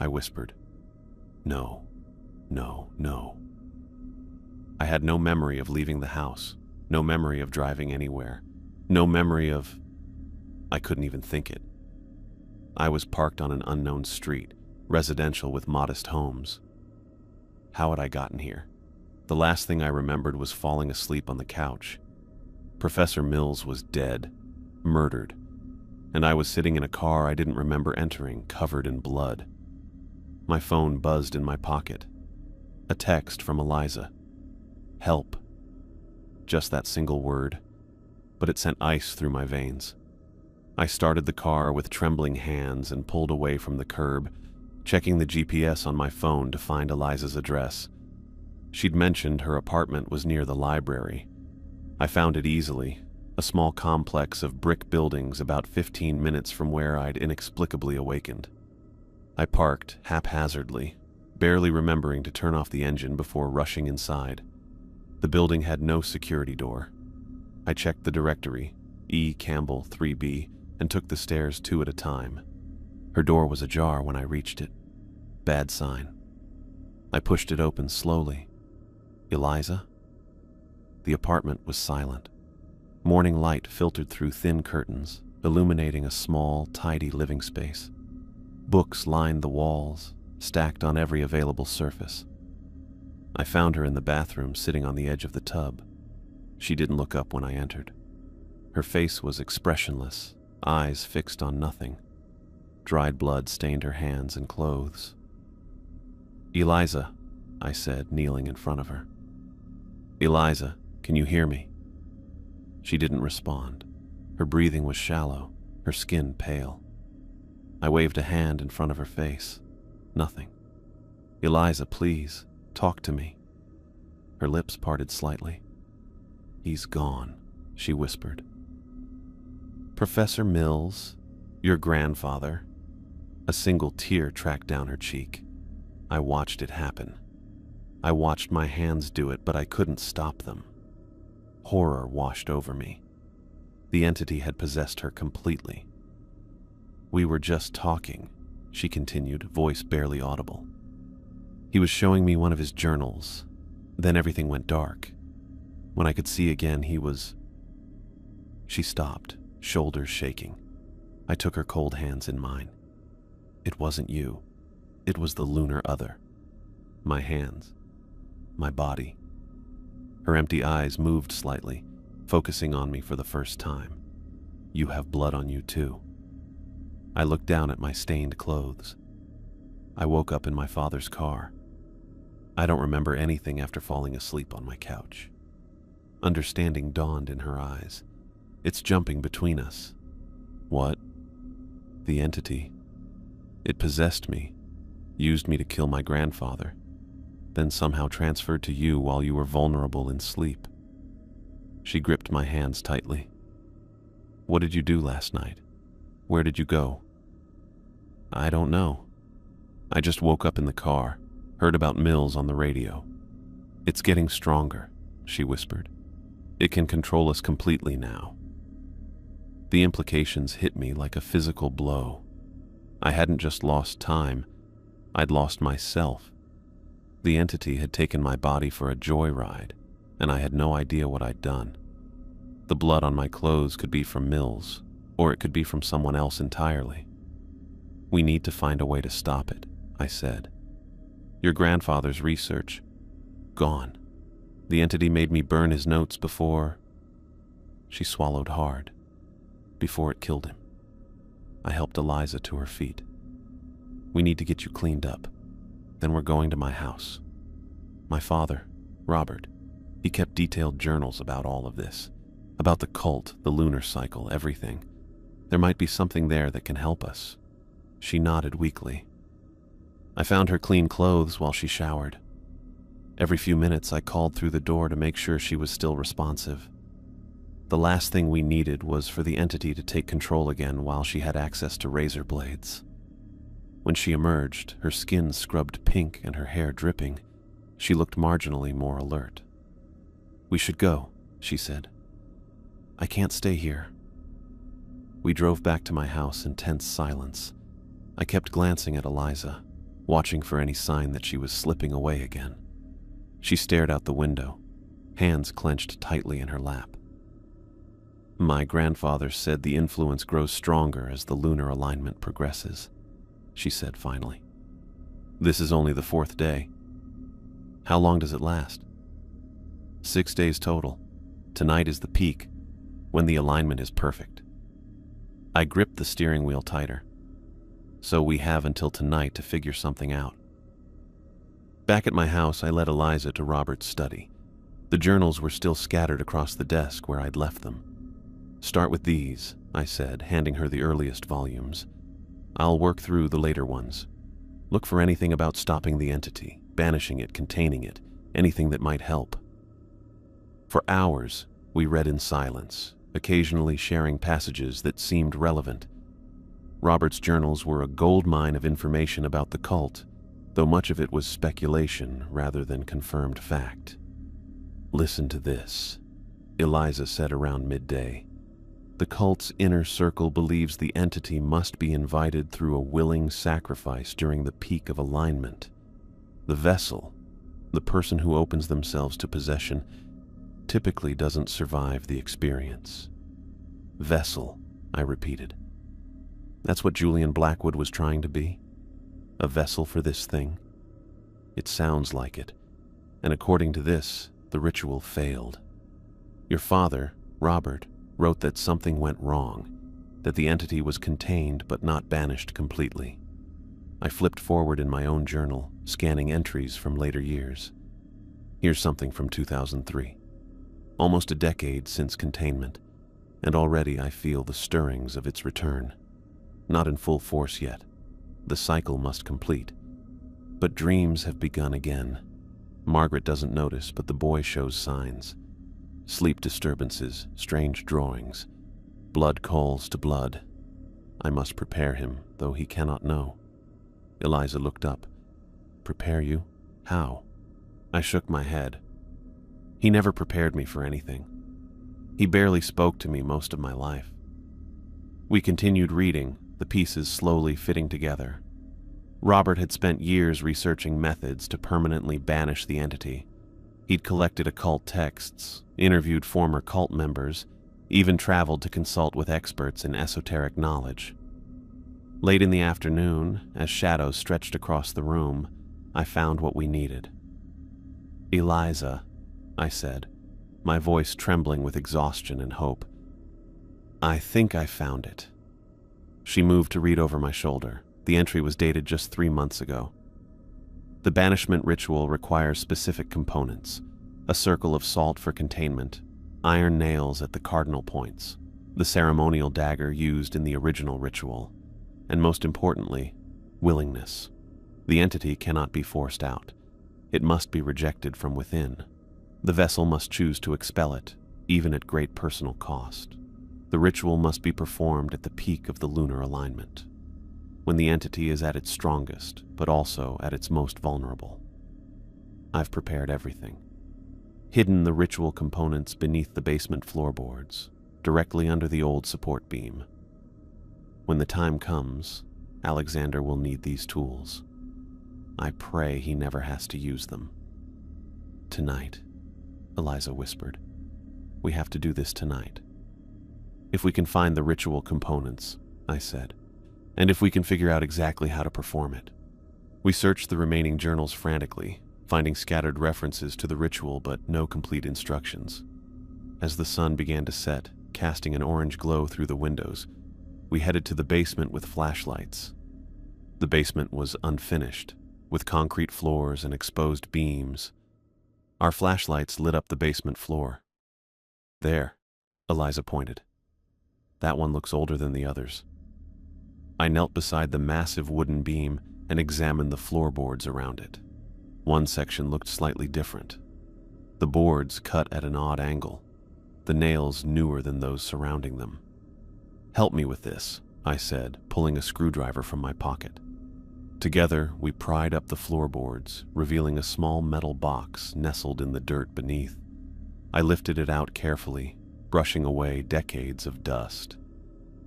I whispered. "No, no, no." I had no memory of leaving the house, no memory of driving anywhere, no memory of... I couldn't even think it. I was parked on an unknown street, residential with modest homes. How had I gotten here? The last thing I remembered was falling asleep on the couch. Professor Mills was dead, murdered, and I was sitting in a car I didn't remember entering, covered in blood. My phone buzzed in my pocket. A text from Eliza. Help. Just that single word, but it sent ice through my veins. I started the car with trembling hands and pulled away from the curb, checking the GPS on my phone to find Eliza's address. She'd mentioned her apartment was near the library. I found it easily, a small complex of brick buildings about 15 minutes from where I'd inexplicably awakened. I parked haphazardly, barely remembering to turn off the engine before rushing inside. The building had no security door. I checked the directory, E. Campbell 3B, and took the stairs 2 at a time. Her door was ajar when I reached it. Bad sign. I pushed it open slowly. Eliza? The apartment was silent. Morning light filtered through thin curtains, illuminating a small, tidy living space. Books lined the walls, stacked on every available surface. I found her in the bathroom, sitting on the edge of the tub. She didn't look up when I entered. Her face was expressionless, eyes fixed on nothing. Dried blood stained her hands and clothes. "Eliza," I said, kneeling in front of her. "Eliza, can you hear me?" She didn't respond. Her breathing was shallow, her skin pale. I waved a hand in front of her face. Nothing. "Eliza, please, talk to me." Her lips parted slightly. "He's gone," she whispered. "Professor Mills, your grandfather." A single tear tracked down her cheek. I watched it happen. I watched my hands do it, but I couldn't stop them. Horror washed over me. The entity had possessed her completely. "We were just talking," she continued, voice barely audible. "He was showing me one of his journals. Then everything went dark. When I could see again, he was..." She stopped, shoulders shaking. I took her cold hands in mine. "It wasn't you. It was the lunar other. My hands. My body." Her empty eyes moved slightly, focusing on me for the first time. "You have blood on you too." I looked down at my stained clothes. I woke up in my father's car. I don't remember anything after falling asleep on my couch. Understanding dawned in her eyes. "It's jumping between us." "What?" "The entity. It possessed me, used me to kill my grandfather, then somehow transferred to you while you were vulnerable in sleep." She gripped my hands tightly. "What did you do last night? Where did you go?" "I don't know. I just woke up in the car, heard about Mills on the radio. It's getting stronger," she whispered. "It can control us completely now." The implications hit me like a physical blow. I hadn't just lost time, I'd lost myself. The entity had taken my body for a joyride, and I had no idea what I'd done. The blood on my clothes could be from Mills, or it could be from someone else entirely. "We need to find a way to stop it," I said. "Your grandfather's research, gone. The entity made me burn his notes before..." She swallowed hard. "Before it killed him." I helped Eliza to her feet. "We need to get you cleaned up. Then we're going to my house." My father, Robert, he kept detailed journals about all of this, about the cult, the lunar cycle, everything. There might be something there that can help us. She nodded weakly. I found her clean clothes while she showered. Every few minutes I called through the door to make sure she was still responsive. The last thing we needed was for the entity to take control again while she had access to razor blades. When she emerged, her skin scrubbed pink and her hair dripping, she looked marginally more alert. "We should go," she said. "I can't stay here." We drove back to my house in tense silence. I kept glancing at Eliza, watching for any sign that she was slipping away again. She stared out the window, hands clenched tightly in her lap. "My grandfather said the influence grows stronger as the lunar alignment progresses," she said finally. "This is only the 4th day. How long does it last?" 6 days total. Tonight is the peak, when the alignment is perfect." I gripped the steering wheel tighter. "So we have until tonight to figure something out." Back at my house, I led Eliza to Robert's study. The journals were still scattered across the desk where I'd left them. "Start with these," I said, handing her the earliest volumes. "I'll work through the later ones. Look for anything about stopping the entity, banishing it, containing it, anything that might help." For hours, we read in silence, occasionally sharing passages that seemed relevant. Robert's journals were a goldmine of information about the cult, though much of it was speculation rather than confirmed fact. "Listen to this," Eliza said around midday. "The cult's inner circle believes the entity must be invited through a willing sacrifice during the peak of alignment. The vessel, the person who opens themselves to possession, typically doesn't survive the experience." "Vessel," I repeated. "That's what Julian Blackwood was trying to be? A vessel for this thing?" "It sounds like it. And according to this, the ritual failed. Your father, Robert, wrote that something went wrong, that the entity was contained but not banished completely." I flipped forward in my own journal, scanning entries from later years. Here's something from 2003. Almost a decade since containment, and already I feel the stirrings of its return. Not in full force yet. The cycle must complete. But dreams have begun again. Margaret doesn't notice, but the boy shows signs. Sleep disturbances, strange drawings. Blood calls to blood. I must prepare him, though he cannot know. Eliza looked up. "Prepare you? How?" I shook my head. He never prepared me for anything. He barely spoke to me most of my life. We continued reading, the pieces slowly fitting together. Robert had spent years researching methods to permanently banish the entity. He'd collected occult texts, interviewed former cult members, even traveled to consult with experts in esoteric knowledge. Late in the afternoon, as shadows stretched across the room, I found what we needed. "Eliza," I said, my voice trembling with exhaustion and hope. "I think I found it." She moved to read over my shoulder. The entry was dated just 3 months ago. "The banishment ritual requires specific components: a circle of salt for containment, iron nails at the cardinal points, the ceremonial dagger used in the original ritual, and most importantly, willingness. The entity cannot be forced out. It must be rejected from within. The vessel must choose to expel it, even at great personal cost. The ritual must be performed at the peak of the lunar alignment, when the entity is at its strongest, but also at its most vulnerable. I've prepared everything. Hidden the ritual components beneath the basement floorboards, directly under the old support beam. When the time comes, Alexander will need these tools. I pray he never has to use them." "Tonight," Eliza whispered. "We have to do this tonight." "If we can find the ritual components," I said, "and if we can figure out exactly how to perform it." We searched the remaining journals frantically, finding scattered references to the ritual but no complete instructions. As the sun began to set, casting an orange glow through the windows, We headed to the basement with flashlights. The basement was unfinished, with concrete floors and exposed beams. Our flashlights lit up the basement floor. There, Eliza pointed. That one looks older than the others. I knelt beside the massive wooden beam and examined the floorboards around it. One section looked slightly different. The boards cut at an odd angle, the nails newer than those surrounding them. "Help me with this," I said, pulling a screwdriver from my pocket. Together, we pried up the floorboards, revealing a small metal box nestled in the dirt beneath. I lifted it out carefully, brushing away decades of dust.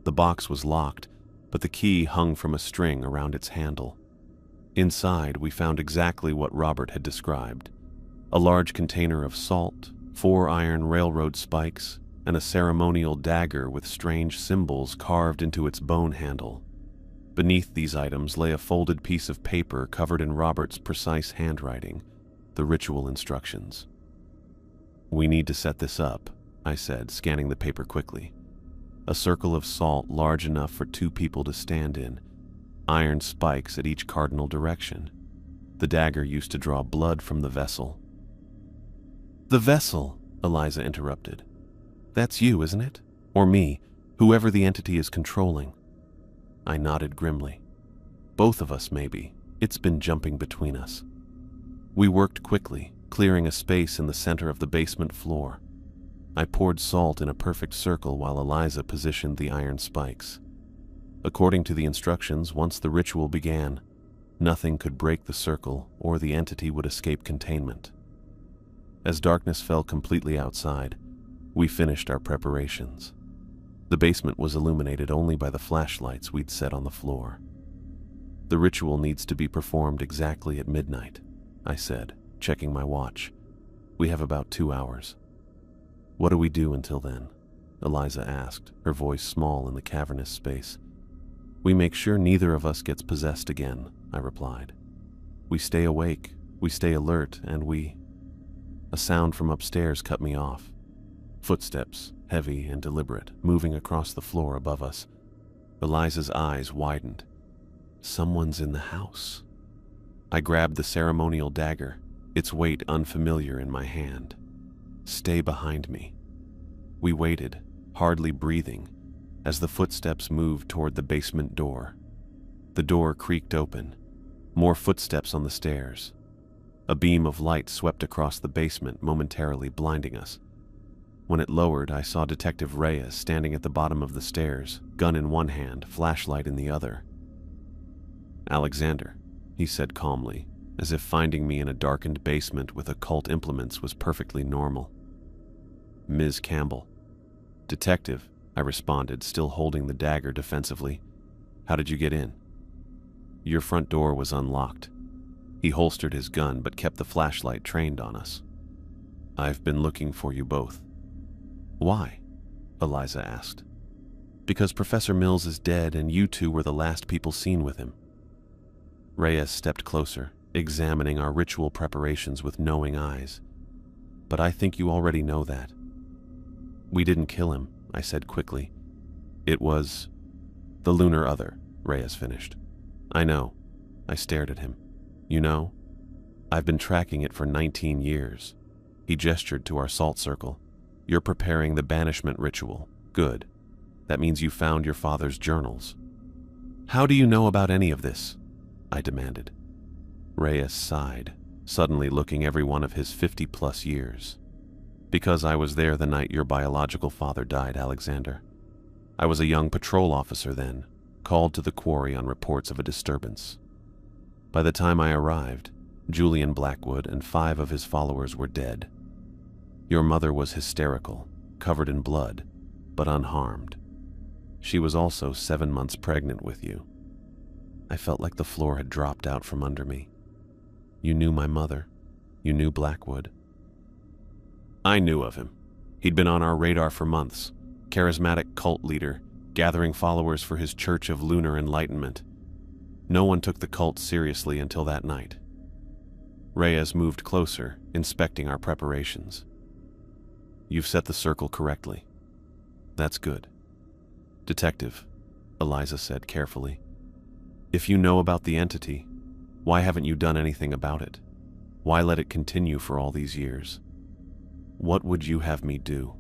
The box was locked, but the key hung from a string around its handle. Inside, we found exactly what Robert had described: a large container of salt, 4 iron railroad spikes, and a ceremonial dagger with strange symbols carved into its bone handle. Beneath these items lay a folded piece of paper covered in Robert's precise handwriting, the ritual instructions. "We need to set this up," I said, scanning the paper quickly. A circle of salt large enough for 2 people to stand in, iron spikes at each cardinal direction. The dagger used to draw blood from the vessel. "The vessel," Eliza interrupted. "That's you, isn't it? Or me, whoever the entity is controlling." I nodded grimly. "Both of us, maybe. It's been jumping between us." We worked quickly, clearing a space in the center of the basement floor. I poured salt in a perfect circle while Eliza positioned the iron spikes. According to the instructions, once the ritual began, nothing could break the circle or the entity would escape containment. As darkness fell completely outside, we finished our preparations. The basement was illuminated only by the flashlights we'd set on the floor. "The ritual needs to be performed exactly at midnight," I said, checking my watch. "We have about 2 hours." "What do we do until then?" Eliza asked, her voice small in the cavernous space. "We make sure neither of us gets possessed again," I replied. "We stay awake, we stay alert, and we—" A sound from upstairs cut me off. Footsteps, heavy and deliberate, moving across the floor above us. Eliza's eyes widened. "Someone's in the house." I grabbed the ceremonial dagger, its weight unfamiliar in my hand. "Stay behind me." We waited, hardly breathing, as the footsteps moved toward the basement door. The door creaked open. More footsteps on the stairs. A beam of light swept across the basement, momentarily blinding us. When it lowered, I saw Detective Reyes standing at the bottom of the stairs, gun in one hand, flashlight in the other. "Alexander," he said calmly, as if finding me in a darkened basement with occult implements was perfectly normal. "Ms. Campbell." "Detective," I responded, still holding the dagger defensively. "How did you get in?" "Your front door was unlocked." He holstered his gun but kept the flashlight trained on us. "I've been looking for you both." "Why?" Eliza asked. "Because Professor Mills is dead and you two were the last people seen with him." Reyes stepped closer, examining our ritual preparations with knowing eyes. "But I think you already know that." "We didn't kill him," I said quickly. "It was the lunar other," Reyes finished. "I know." I stared at him. "You know? I've been tracking it for 19 years. He gestured to our salt circle. "You're preparing the banishment ritual. Good. That means you found your father's journals." "How do you know about any of this?" I demanded. Reyes sighed, suddenly looking every one of his 50-plus years. "Because I was there the night your biological father died, Alexander. I was a young patrol officer then, called to the quarry on reports of a disturbance. By the time I arrived, Julian Blackwood and 5 of his followers were dead. Your mother was hysterical, covered in blood, but unharmed. She was also 7 months pregnant with you." I felt like the floor had dropped out from under me. "You knew my mother. You knew Blackwood." "I knew of him. He'd been on our radar for months. Charismatic cult leader, gathering followers for his Church of Lunar Enlightenment. No one took the cult seriously until that night." Reyes moved closer, inspecting our preparations. "You've set the circle correctly." "That's good." "Detective, Eliza said carefully. If you know about the entity, why haven't you done anything about it? Why let it continue for all these years? What would you have me do?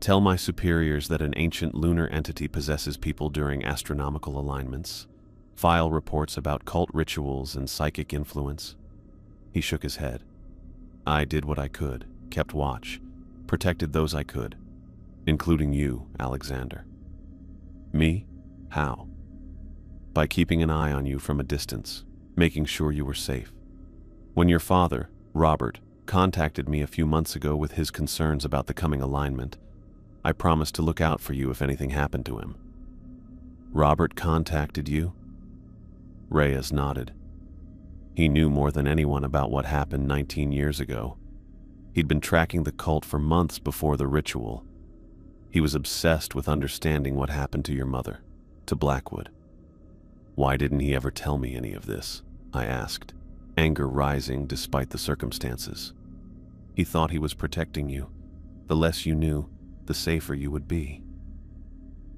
Tell my superiors that an ancient lunar entity possesses people during astronomical alignments? File reports about cult rituals and psychic influence? He shook his head. I did what I could, kept watch, protected those I could, including you, Alexander. Me? How? By keeping an eye on you from a distance, making sure you were safe. When your father, Robert, contacted me a few months ago with his concerns about the coming alignment, I promised to look out for you if anything happened to him. Robert contacted you? Reyes nodded. He knew more than anyone about what happened 19 years ago. He'd been tracking the cult for months before the ritual. He was obsessed with understanding what happened to your mother, to Blackwood. Why didn't he ever tell me any of this? I asked, anger rising despite the circumstances. He thought he was protecting you. The less you knew, the safer you would be.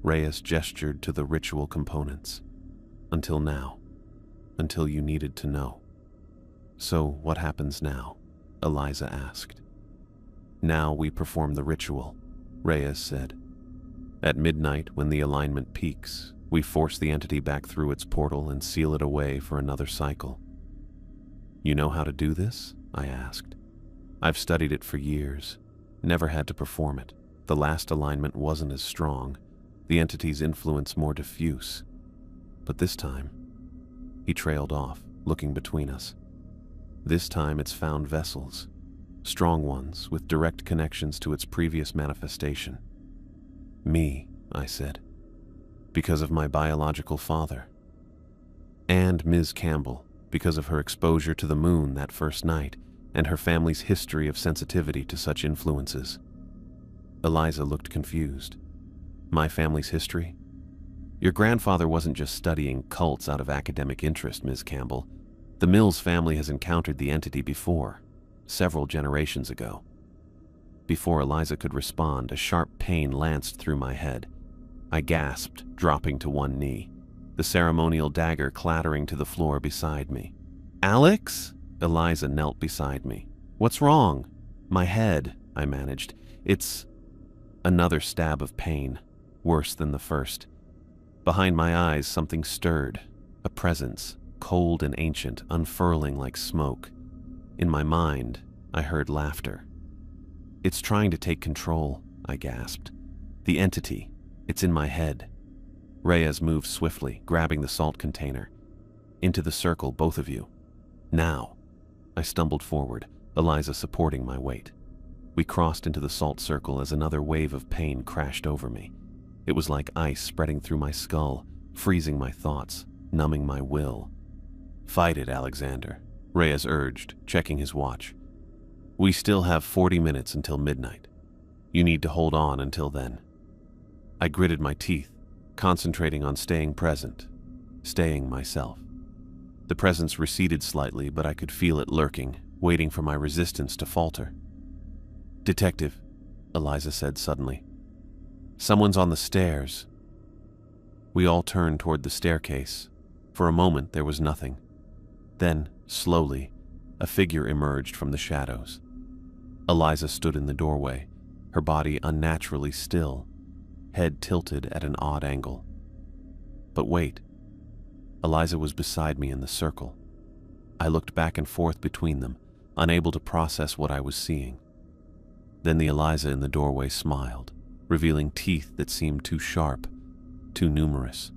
Reyes gestured to the ritual components. Until now. Until you needed to know. So what happens now? Eliza asked. Now we perform the ritual, Reyes said. At midnight, when the alignment peaks, we force the entity back through its portal and seal it away for another cycle. You know how to do this? I asked. I've studied it for years, never had to perform it. The last alignment wasn't as strong, the entity's influence more diffuse. But this time, he trailed off, looking between us. This time it's found vessels, strong ones with direct connections to its previous manifestation. Me, I said, because of my biological father. And Ms. Campbell, because of her exposure to the moon that first night and her family's history of sensitivity to such influences. Eliza looked confused. My family's history? Your grandfather wasn't just studying cults out of academic interest, Ms. Campbell. The Mills family has encountered the entity before, several generations ago. Before Eliza could respond, a sharp pain lanced through my head. I gasped, dropping to one knee, the ceremonial dagger clattering to the floor beside me. Alex? Eliza knelt beside me. What's wrong? My head, I managed. It's another stab of pain, worse than the first. Behind my eyes, something stirred, a presence, cold and ancient, unfurling like smoke. In my mind, I heard laughter. It's trying to take control, I gasped. The entity, it's in my head. Reyes moved swiftly, grabbing the salt container. Into the circle, both of you. Now. I stumbled forward, Eliza supporting my weight. We crossed into the salt circle as another wave of pain crashed over me. It was like ice spreading through my skull, freezing my thoughts, numbing my will. Fight it, Alexander, Reyes urged, checking his watch. We still have 40 minutes until midnight. You need to hold on until then. I gritted my teeth, concentrating on staying present, staying myself. The presence receded slightly, but I could feel it lurking, waiting for my resistance to falter. Detective, Eliza said suddenly. Someone's on the stairs. We all turned toward the staircase. For a moment, there was nothing. Then, slowly, a figure emerged from the shadows. Eliza stood in the doorway, her body unnaturally still, head tilted at an odd angle. But wait. Eliza was beside me in the circle. I looked back and forth between them, unable to process what I was seeing. Then the Eliza in the doorway smiled, revealing teeth that seemed too sharp, too numerous.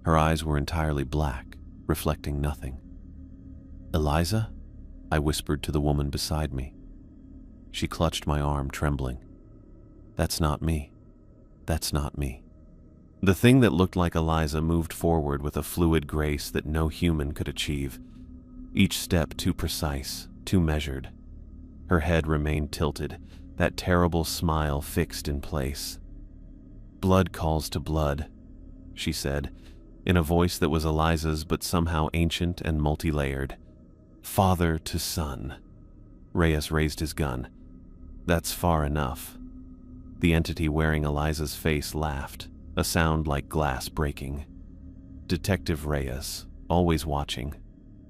Her eyes were entirely black, reflecting nothing. Eliza? I whispered to the woman beside me. She clutched my arm, trembling. That's not me. That's not me. The thing that looked like Eliza moved forward with a fluid grace that no human could achieve, each step too precise, too measured. Her head remained tilted, that terrible smile fixed in place. Blood calls to blood, she said, in a voice that was Eliza's but somehow ancient and multi-layered. Father to son. Reyes raised his gun. That's far enough. The entity wearing Eliza's face laughed, a sound like glass breaking. Detective Reyes, always watching,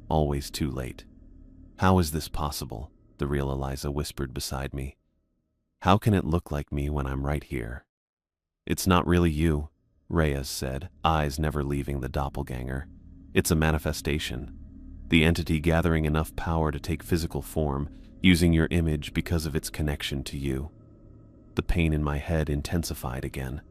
always too late. How is this possible? The real Eliza whispered beside me. How can it look like me when I'm right here? It's not really you, Reyes said, eyes never leaving the doppelganger. It's a manifestation. The entity gathering enough power to take physical form, using your image because of its connection to you. The pain in my head intensified again.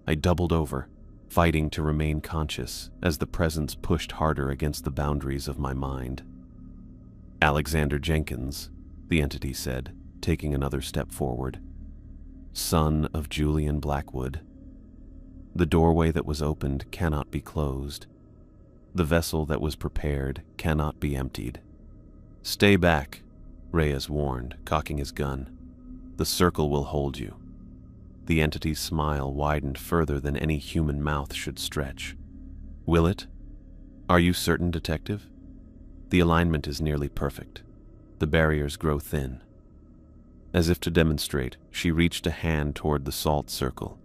I doubled over, fighting to remain conscious as the presence pushed harder against the boundaries of my mind. Alexander Jenkins, the entity said, taking another step forward. Son of Julian Blackwood. The doorway that was opened cannot be closed. The vessel that was prepared cannot be emptied. Stay back, Reyes warned, cocking his gun. The circle will hold you. The entity's smile widened further than any human mouth should stretch. Will it? Are you certain, Detective? The alignment is nearly perfect. The barriers grow thin. As if to demonstrate, she reached a hand toward the salt circle.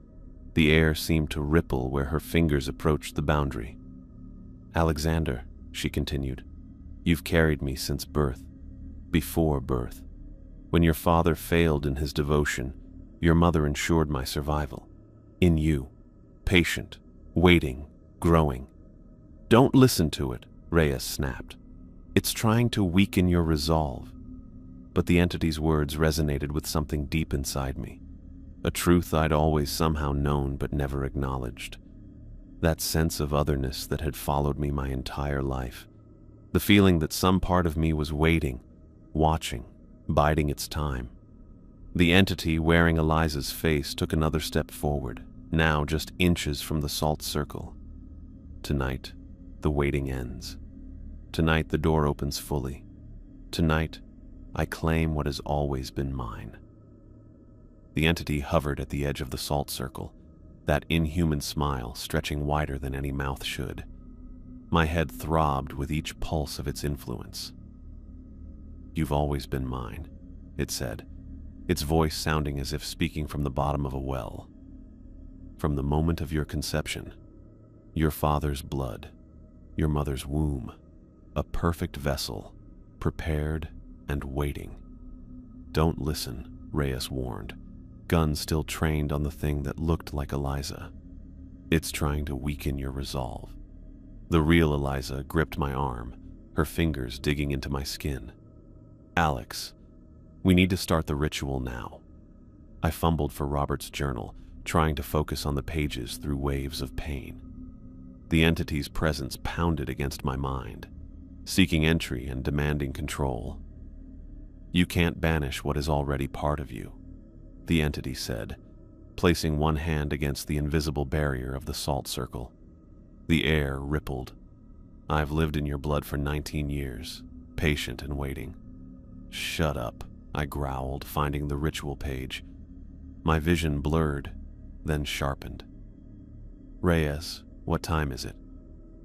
The air seemed to ripple where her fingers approached the boundary. Alexander, she continued, you've carried me since birth, before birth. When your father failed in his devotion, your mother ensured my survival. In you, patient, waiting, growing. Don't listen to it, Reyes snapped. It's trying to weaken your resolve. But the entity's words resonated with something deep inside me, a truth I'd always somehow known but never acknowledged. That sense of otherness that had followed me my entire life. The feeling that some part of me was waiting, watching, biding its time. The entity wearing Eliza's face took another step forward, now just inches from the salt circle. Tonight, the waiting ends. Tonight, the door opens fully. Tonight, I claim what has always been mine. The entity hovered at the edge of the salt circle, that inhuman smile stretching wider than any mouth should. My head throbbed with each pulse of its influence. You've always been mine, it said, its voice sounding as if speaking from the bottom of a well. From the moment of your conception, your father's blood, your mother's womb, a perfect vessel, prepared and waiting. Don't listen, Reyes warned, gun still trained on the thing that looked like Eliza. It's trying to weaken your resolve. The real Eliza gripped my arm, her fingers digging into my skin. Alex, we need to start the ritual now. I fumbled for Robert's journal, trying to focus on the pages through waves of pain. The entity's presence pounded against my mind, seeking entry and demanding control. You can't banish what is already part of you, the entity said, placing one hand against the invisible barrier of the salt circle. The air rippled. I've lived in your blood for 19 years, patient and waiting. Shut up, I growled, finding the ritual page. My vision blurred, then sharpened. Reyes, what time is it?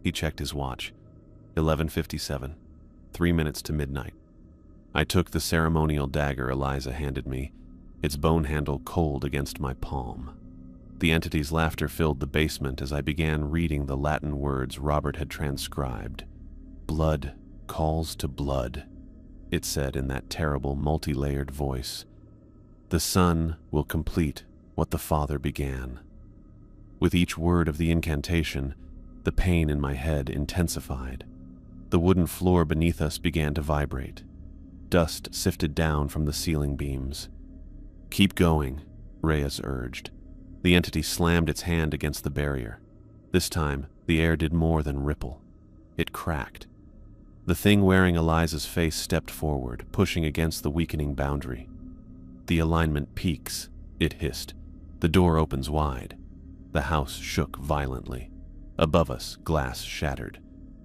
He checked his watch. 11:57, 3 minutes to midnight. I took the ceremonial dagger Eliza handed me, its bone handle cold against my palm. The entity's laughter filled the basement as I began reading the Latin words Robert had transcribed. Blood calls to blood, it said in that terrible, multi-layered voice. The Son will complete what the Father began. With each word of the incantation, the pain in my head intensified. The wooden floor beneath us began to vibrate. Dust sifted down from the ceiling beams. Keep going, Reyes urged. The entity slammed its hand against the barrier. This time, the air did more than ripple. It cracked. The thing wearing Eliza's face stepped forward, pushing against the weakening boundary. The alignment peaks, it hissed. The door opens wide. The house shook violently. Above us, glass shattered.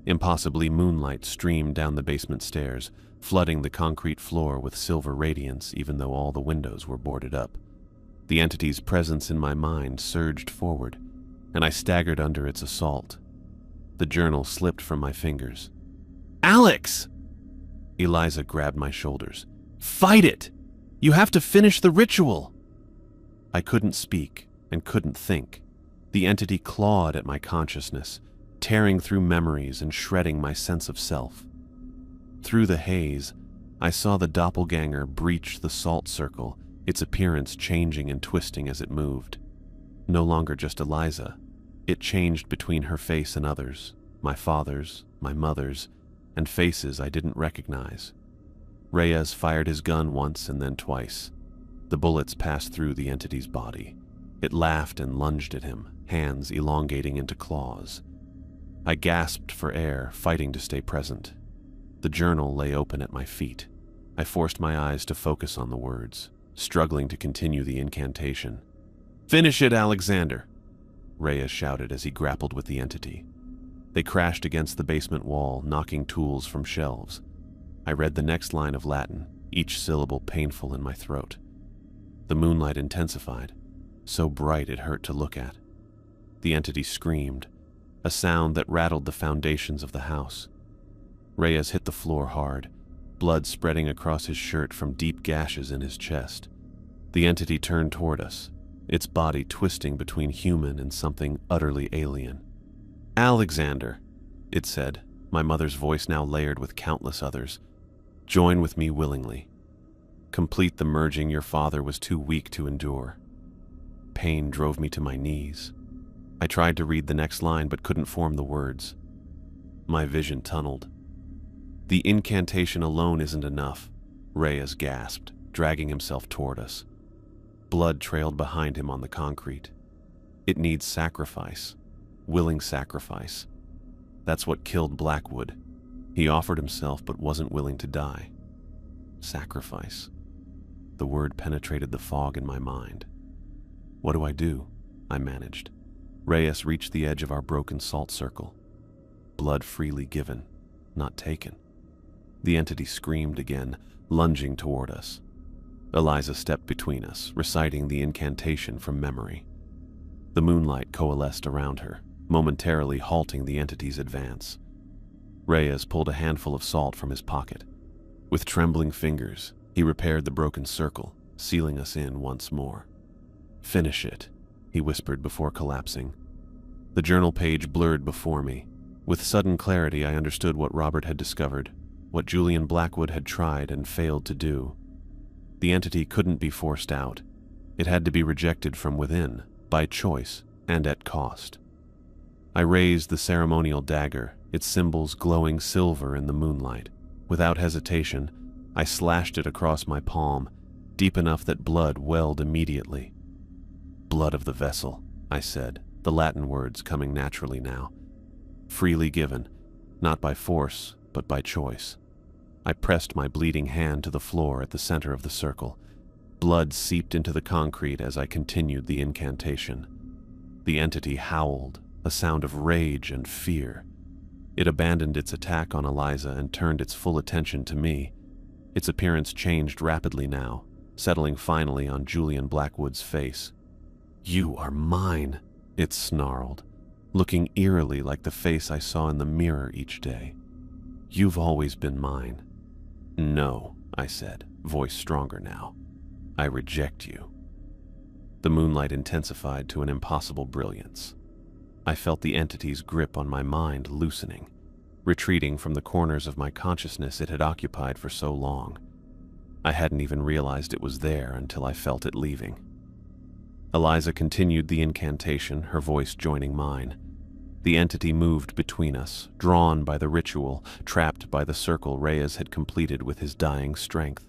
Impossibly, moonlight streamed down the basement stairs, flooding the concrete floor with silver radiance even though all the windows were boarded up. The entity's presence in my mind surged forward, and I staggered under its assault. The journal slipped from my fingers. Alex! Eliza grabbed my shoulders. Fight it! You have to finish the ritual! I couldn't speak and couldn't think. The entity clawed at my consciousness, tearing through memories and shredding my sense of self. Through the haze, I saw the doppelganger breach the salt circle, its appearance changing and twisting as it moved. No longer just Eliza, it changed between her face and others, my father's, my mother's, and faces I didn't recognize. Reyes fired his gun once and then twice. The bullets passed through the entity's body. It laughed and lunged at him, hands elongating into claws. I gasped for air, fighting to stay present. The journal lay open at my feet. I forced my eyes to focus on the words, struggling to continue the incantation. "Finish it, Alexander!" Reyes shouted as he grappled with the entity. They crashed against the basement wall, knocking tools from shelves. I read the next line of Latin, each syllable painful in my throat. The moonlight intensified, so bright it hurt to look at. The entity screamed, a sound that rattled the foundations of the house. Reyes hit the floor hard, blood spreading across his shirt from deep gashes in his chest. The entity turned toward us, its body twisting between human and something utterly alien. "Alexander," it said, my mother's voice now layered with countless others. "Join with me willingly. Complete the merging your father was too weak to endure." Pain drove me to my knees. I tried to read the next line but couldn't form the words. My vision tunneled. "The incantation alone isn't enough," Reyes gasped, dragging himself toward us. Blood trailed behind him on the concrete. "It needs sacrifice, willing sacrifice. That's what killed Blackwood. He offered himself but wasn't willing to die. Sacrifice." The word penetrated the fog in my mind. "What do I do?" I managed. Reyes reached the edge of our broken salt circle. Blood freely given, not taken. The entity screamed again, lunging toward us. Eliza stepped between us, reciting the incantation from memory. The moonlight coalesced around her, momentarily halting the entity's advance. Reyes pulled a handful of salt from his pocket. With trembling fingers, he repaired the broken circle, sealing us in once more. "Finish it," he whispered before collapsing. The journal page blurred before me. With sudden clarity, I understood what Robert had discovered, what Julian Blackwood had tried and failed to do. The entity couldn't be forced out. It had to be rejected from within, by choice and at cost. I raised the ceremonial dagger, its symbols glowing silver in the moonlight. Without hesitation, I slashed it across my palm, deep enough that blood welled immediately. "Blood of the vessel," I said, the Latin words coming naturally now. "Freely given, not by force, but by choice." I pressed my bleeding hand to the floor at the center of the circle. Blood seeped into the concrete as I continued the incantation. The entity howled, a sound of rage and fear. It abandoned its attack on Eliza and turned its full attention to me. Its appearance changed rapidly now, settling finally on Julian Blackwood's face. "You are mine," it snarled, looking eerily like the face I saw in the mirror each day. "You've always been mine." "No," I said, voice stronger now. "I reject you." The moonlight intensified to an impossible brilliance. I felt the entity's grip on my mind loosening, retreating from the corners of my consciousness it had occupied for so long. I hadn't even realized it was there until I felt it leaving. Eliza continued the incantation, her voice joining mine. The entity moved between us, drawn by the ritual, trapped by the circle Reyes had completed with his dying strength.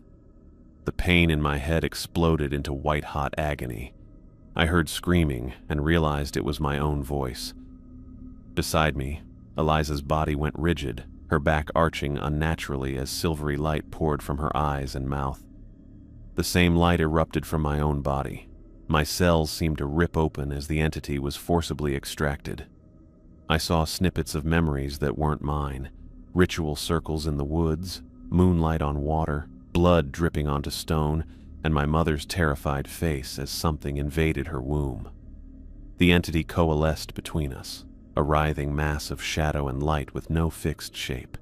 The pain in my head exploded into white-hot agony. I heard screaming and realized it was my own voice. Beside me, Eliza's body went rigid, her back arching unnaturally as silvery light poured from her eyes and mouth. The same light erupted from my own body. My cells seemed to rip open as the entity was forcibly extracted. I saw snippets of memories that weren't mine, ritual circles in the woods, moonlight on water, blood dripping onto stone, and my mother's terrified face as something invaded her womb. The entity coalesced between us, a writhing mass of shadow and light with no fixed shape.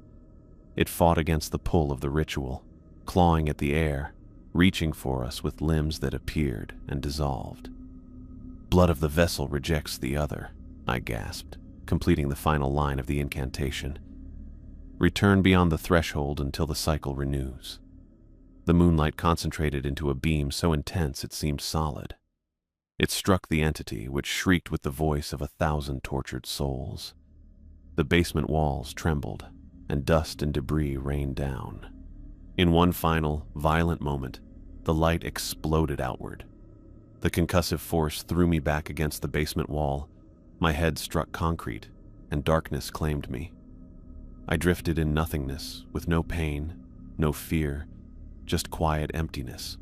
It fought against the pull of the ritual, clawing at the air, reaching for us with limbs that appeared and dissolved. blood of the vessel rejects the other, I gasped, completing the final line of the incantation. Return beyond the threshold until the cycle renews. The moonlight concentrated into a beam so intense it seemed solid. It struck the entity, which shrieked with the voice of 1,000 tortured souls. The basement walls trembled, and dust and debris rained down. In one final, violent moment, the light exploded outward. The concussive force threw me back against the basement wall. My head struck concrete, and darkness claimed me. I drifted in nothingness, with no pain, no fear, just quiet emptiness.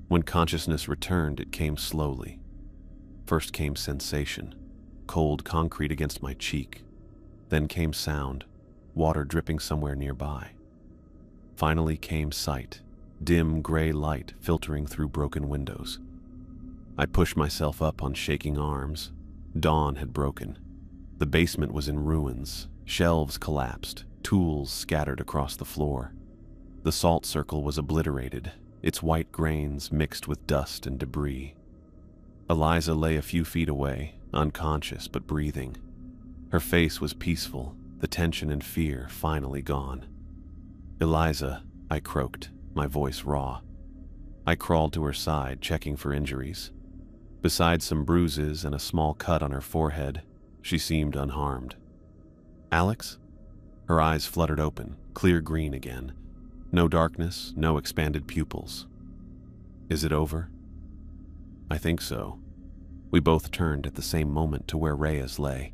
When consciousness returned, it came slowly. First came sensation, cold concrete against my cheek. Then came sound, water dripping somewhere nearby. Finally came sight, dim gray light filtering through broken windows. I pushed myself up on shaking arms. Dawn had broken. The basement was in ruins, shelves collapsed, tools scattered across the floor. The salt circle was obliterated, its white grains mixed with dust and debris. Eliza lay a few feet away, unconscious but breathing. Her face was peaceful, the tension and fear finally gone. "Eliza," I croaked, my voice raw. I crawled to her side, checking for injuries. Besides some bruises and a small cut on her forehead, she seemed unharmed. "Alex?" Her eyes fluttered open, clear green again. No darkness, no expanded pupils. "Is it over?" "I think so." We both turned at the same moment to where Reyes lay.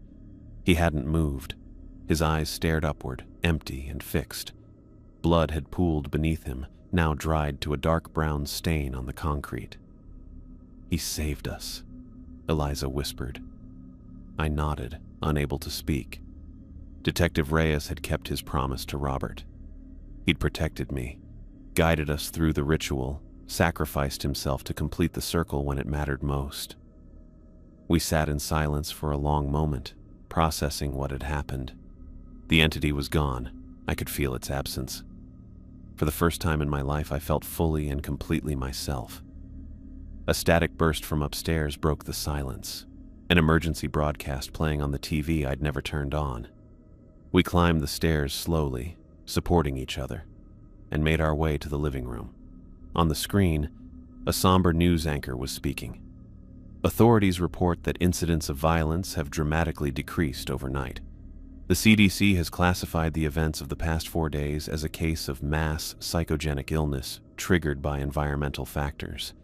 He hadn't moved. His eyes stared upward, empty and fixed. Blood had pooled beneath him, now dried to a dark brown stain on the concrete. "He saved us," Eliza whispered. I nodded, unable to speak. Detective Reyes had kept his promise to Robert. He'd protected me, guided us through the ritual, sacrificed himself to complete the circle when it mattered most. We sat in silence for a long moment, processing what had happened. The entity was gone. I could feel its absence. For the first time in my life, I felt fully and completely myself. A static burst from upstairs broke the silence, an emergency broadcast playing on the TV I'd never turned on. We climbed the stairs slowly, supporting each other, and made our way to the living room. On the screen, a somber news anchor was speaking. Authorities report that incidents of violence have dramatically decreased overnight. The CDC has classified the events of the past 4 days as a case of mass psychogenic illness triggered by environmental factors.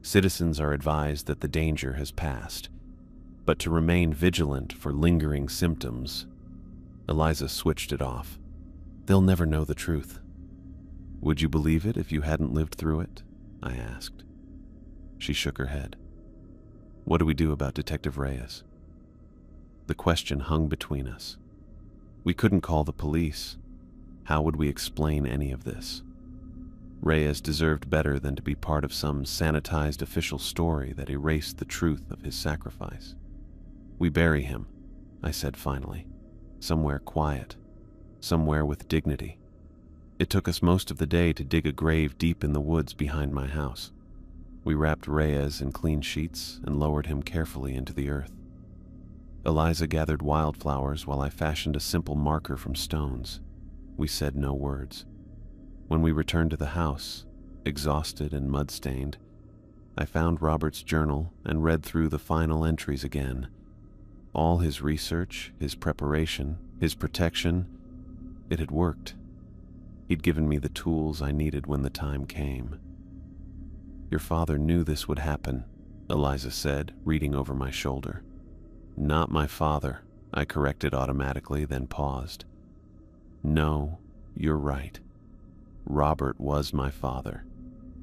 Citizens are advised that the danger has passed, but to remain vigilant for lingering symptoms. Eliza switched it off. "They'll never know the truth." "Would you believe it if you hadn't lived through it?" I asked. She shook her head. "What do we do about Detective Reyes?" The question hung between us. We couldn't call the police. How would we explain any of this? Reyes deserved better than to be part of some sanitized official story that erased the truth of his sacrifice. "We bury him," I said finally. "Somewhere quiet. Somewhere with dignity." It took us most of the day to dig a grave deep in the woods behind my house. We wrapped Reyes in clean sheets and lowered him carefully into the earth. Eliza gathered wildflowers while I fashioned a simple marker from stones. We said no words. When we returned to the house, exhausted and mud-stained, I found Robert's journal and read through the final entries again. All his research, his preparation, his protection, it had worked. He'd given me the tools I needed when the time came. "Your father knew this would happen," Eliza said, reading over my shoulder. "Not my father," I corrected automatically, then paused. "No, you're right. Robert was my father,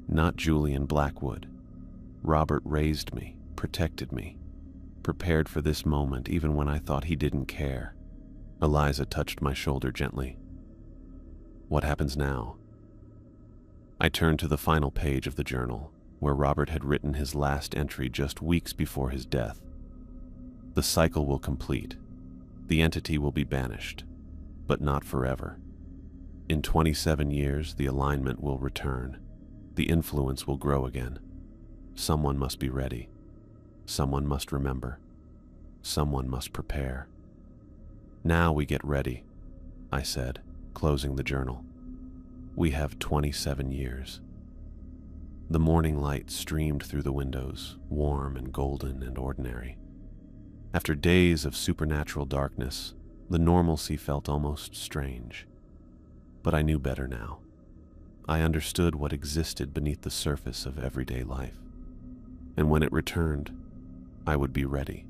not Julian Blackwood. Robert raised me, protected me, prepared for this moment even when I thought he didn't care." Eliza touched my shoulder gently. "What happens now?" I turned to the final page of the journal, where Robert had written his last entry just weeks before his death. "The cycle will complete. The entity will be banished, but not forever. In 27 years, the alignment will return. The influence will grow again. Someone must be ready." Someone must remember. Someone must prepare. Now we get ready, I said, closing the journal. We have 27 years. The morning light streamed through the windows, warm and golden and ordinary. After days of supernatural darkness, the normalcy felt almost strange. But I knew better now. I understood what existed beneath the surface of everyday life. And when it returned, I would be ready.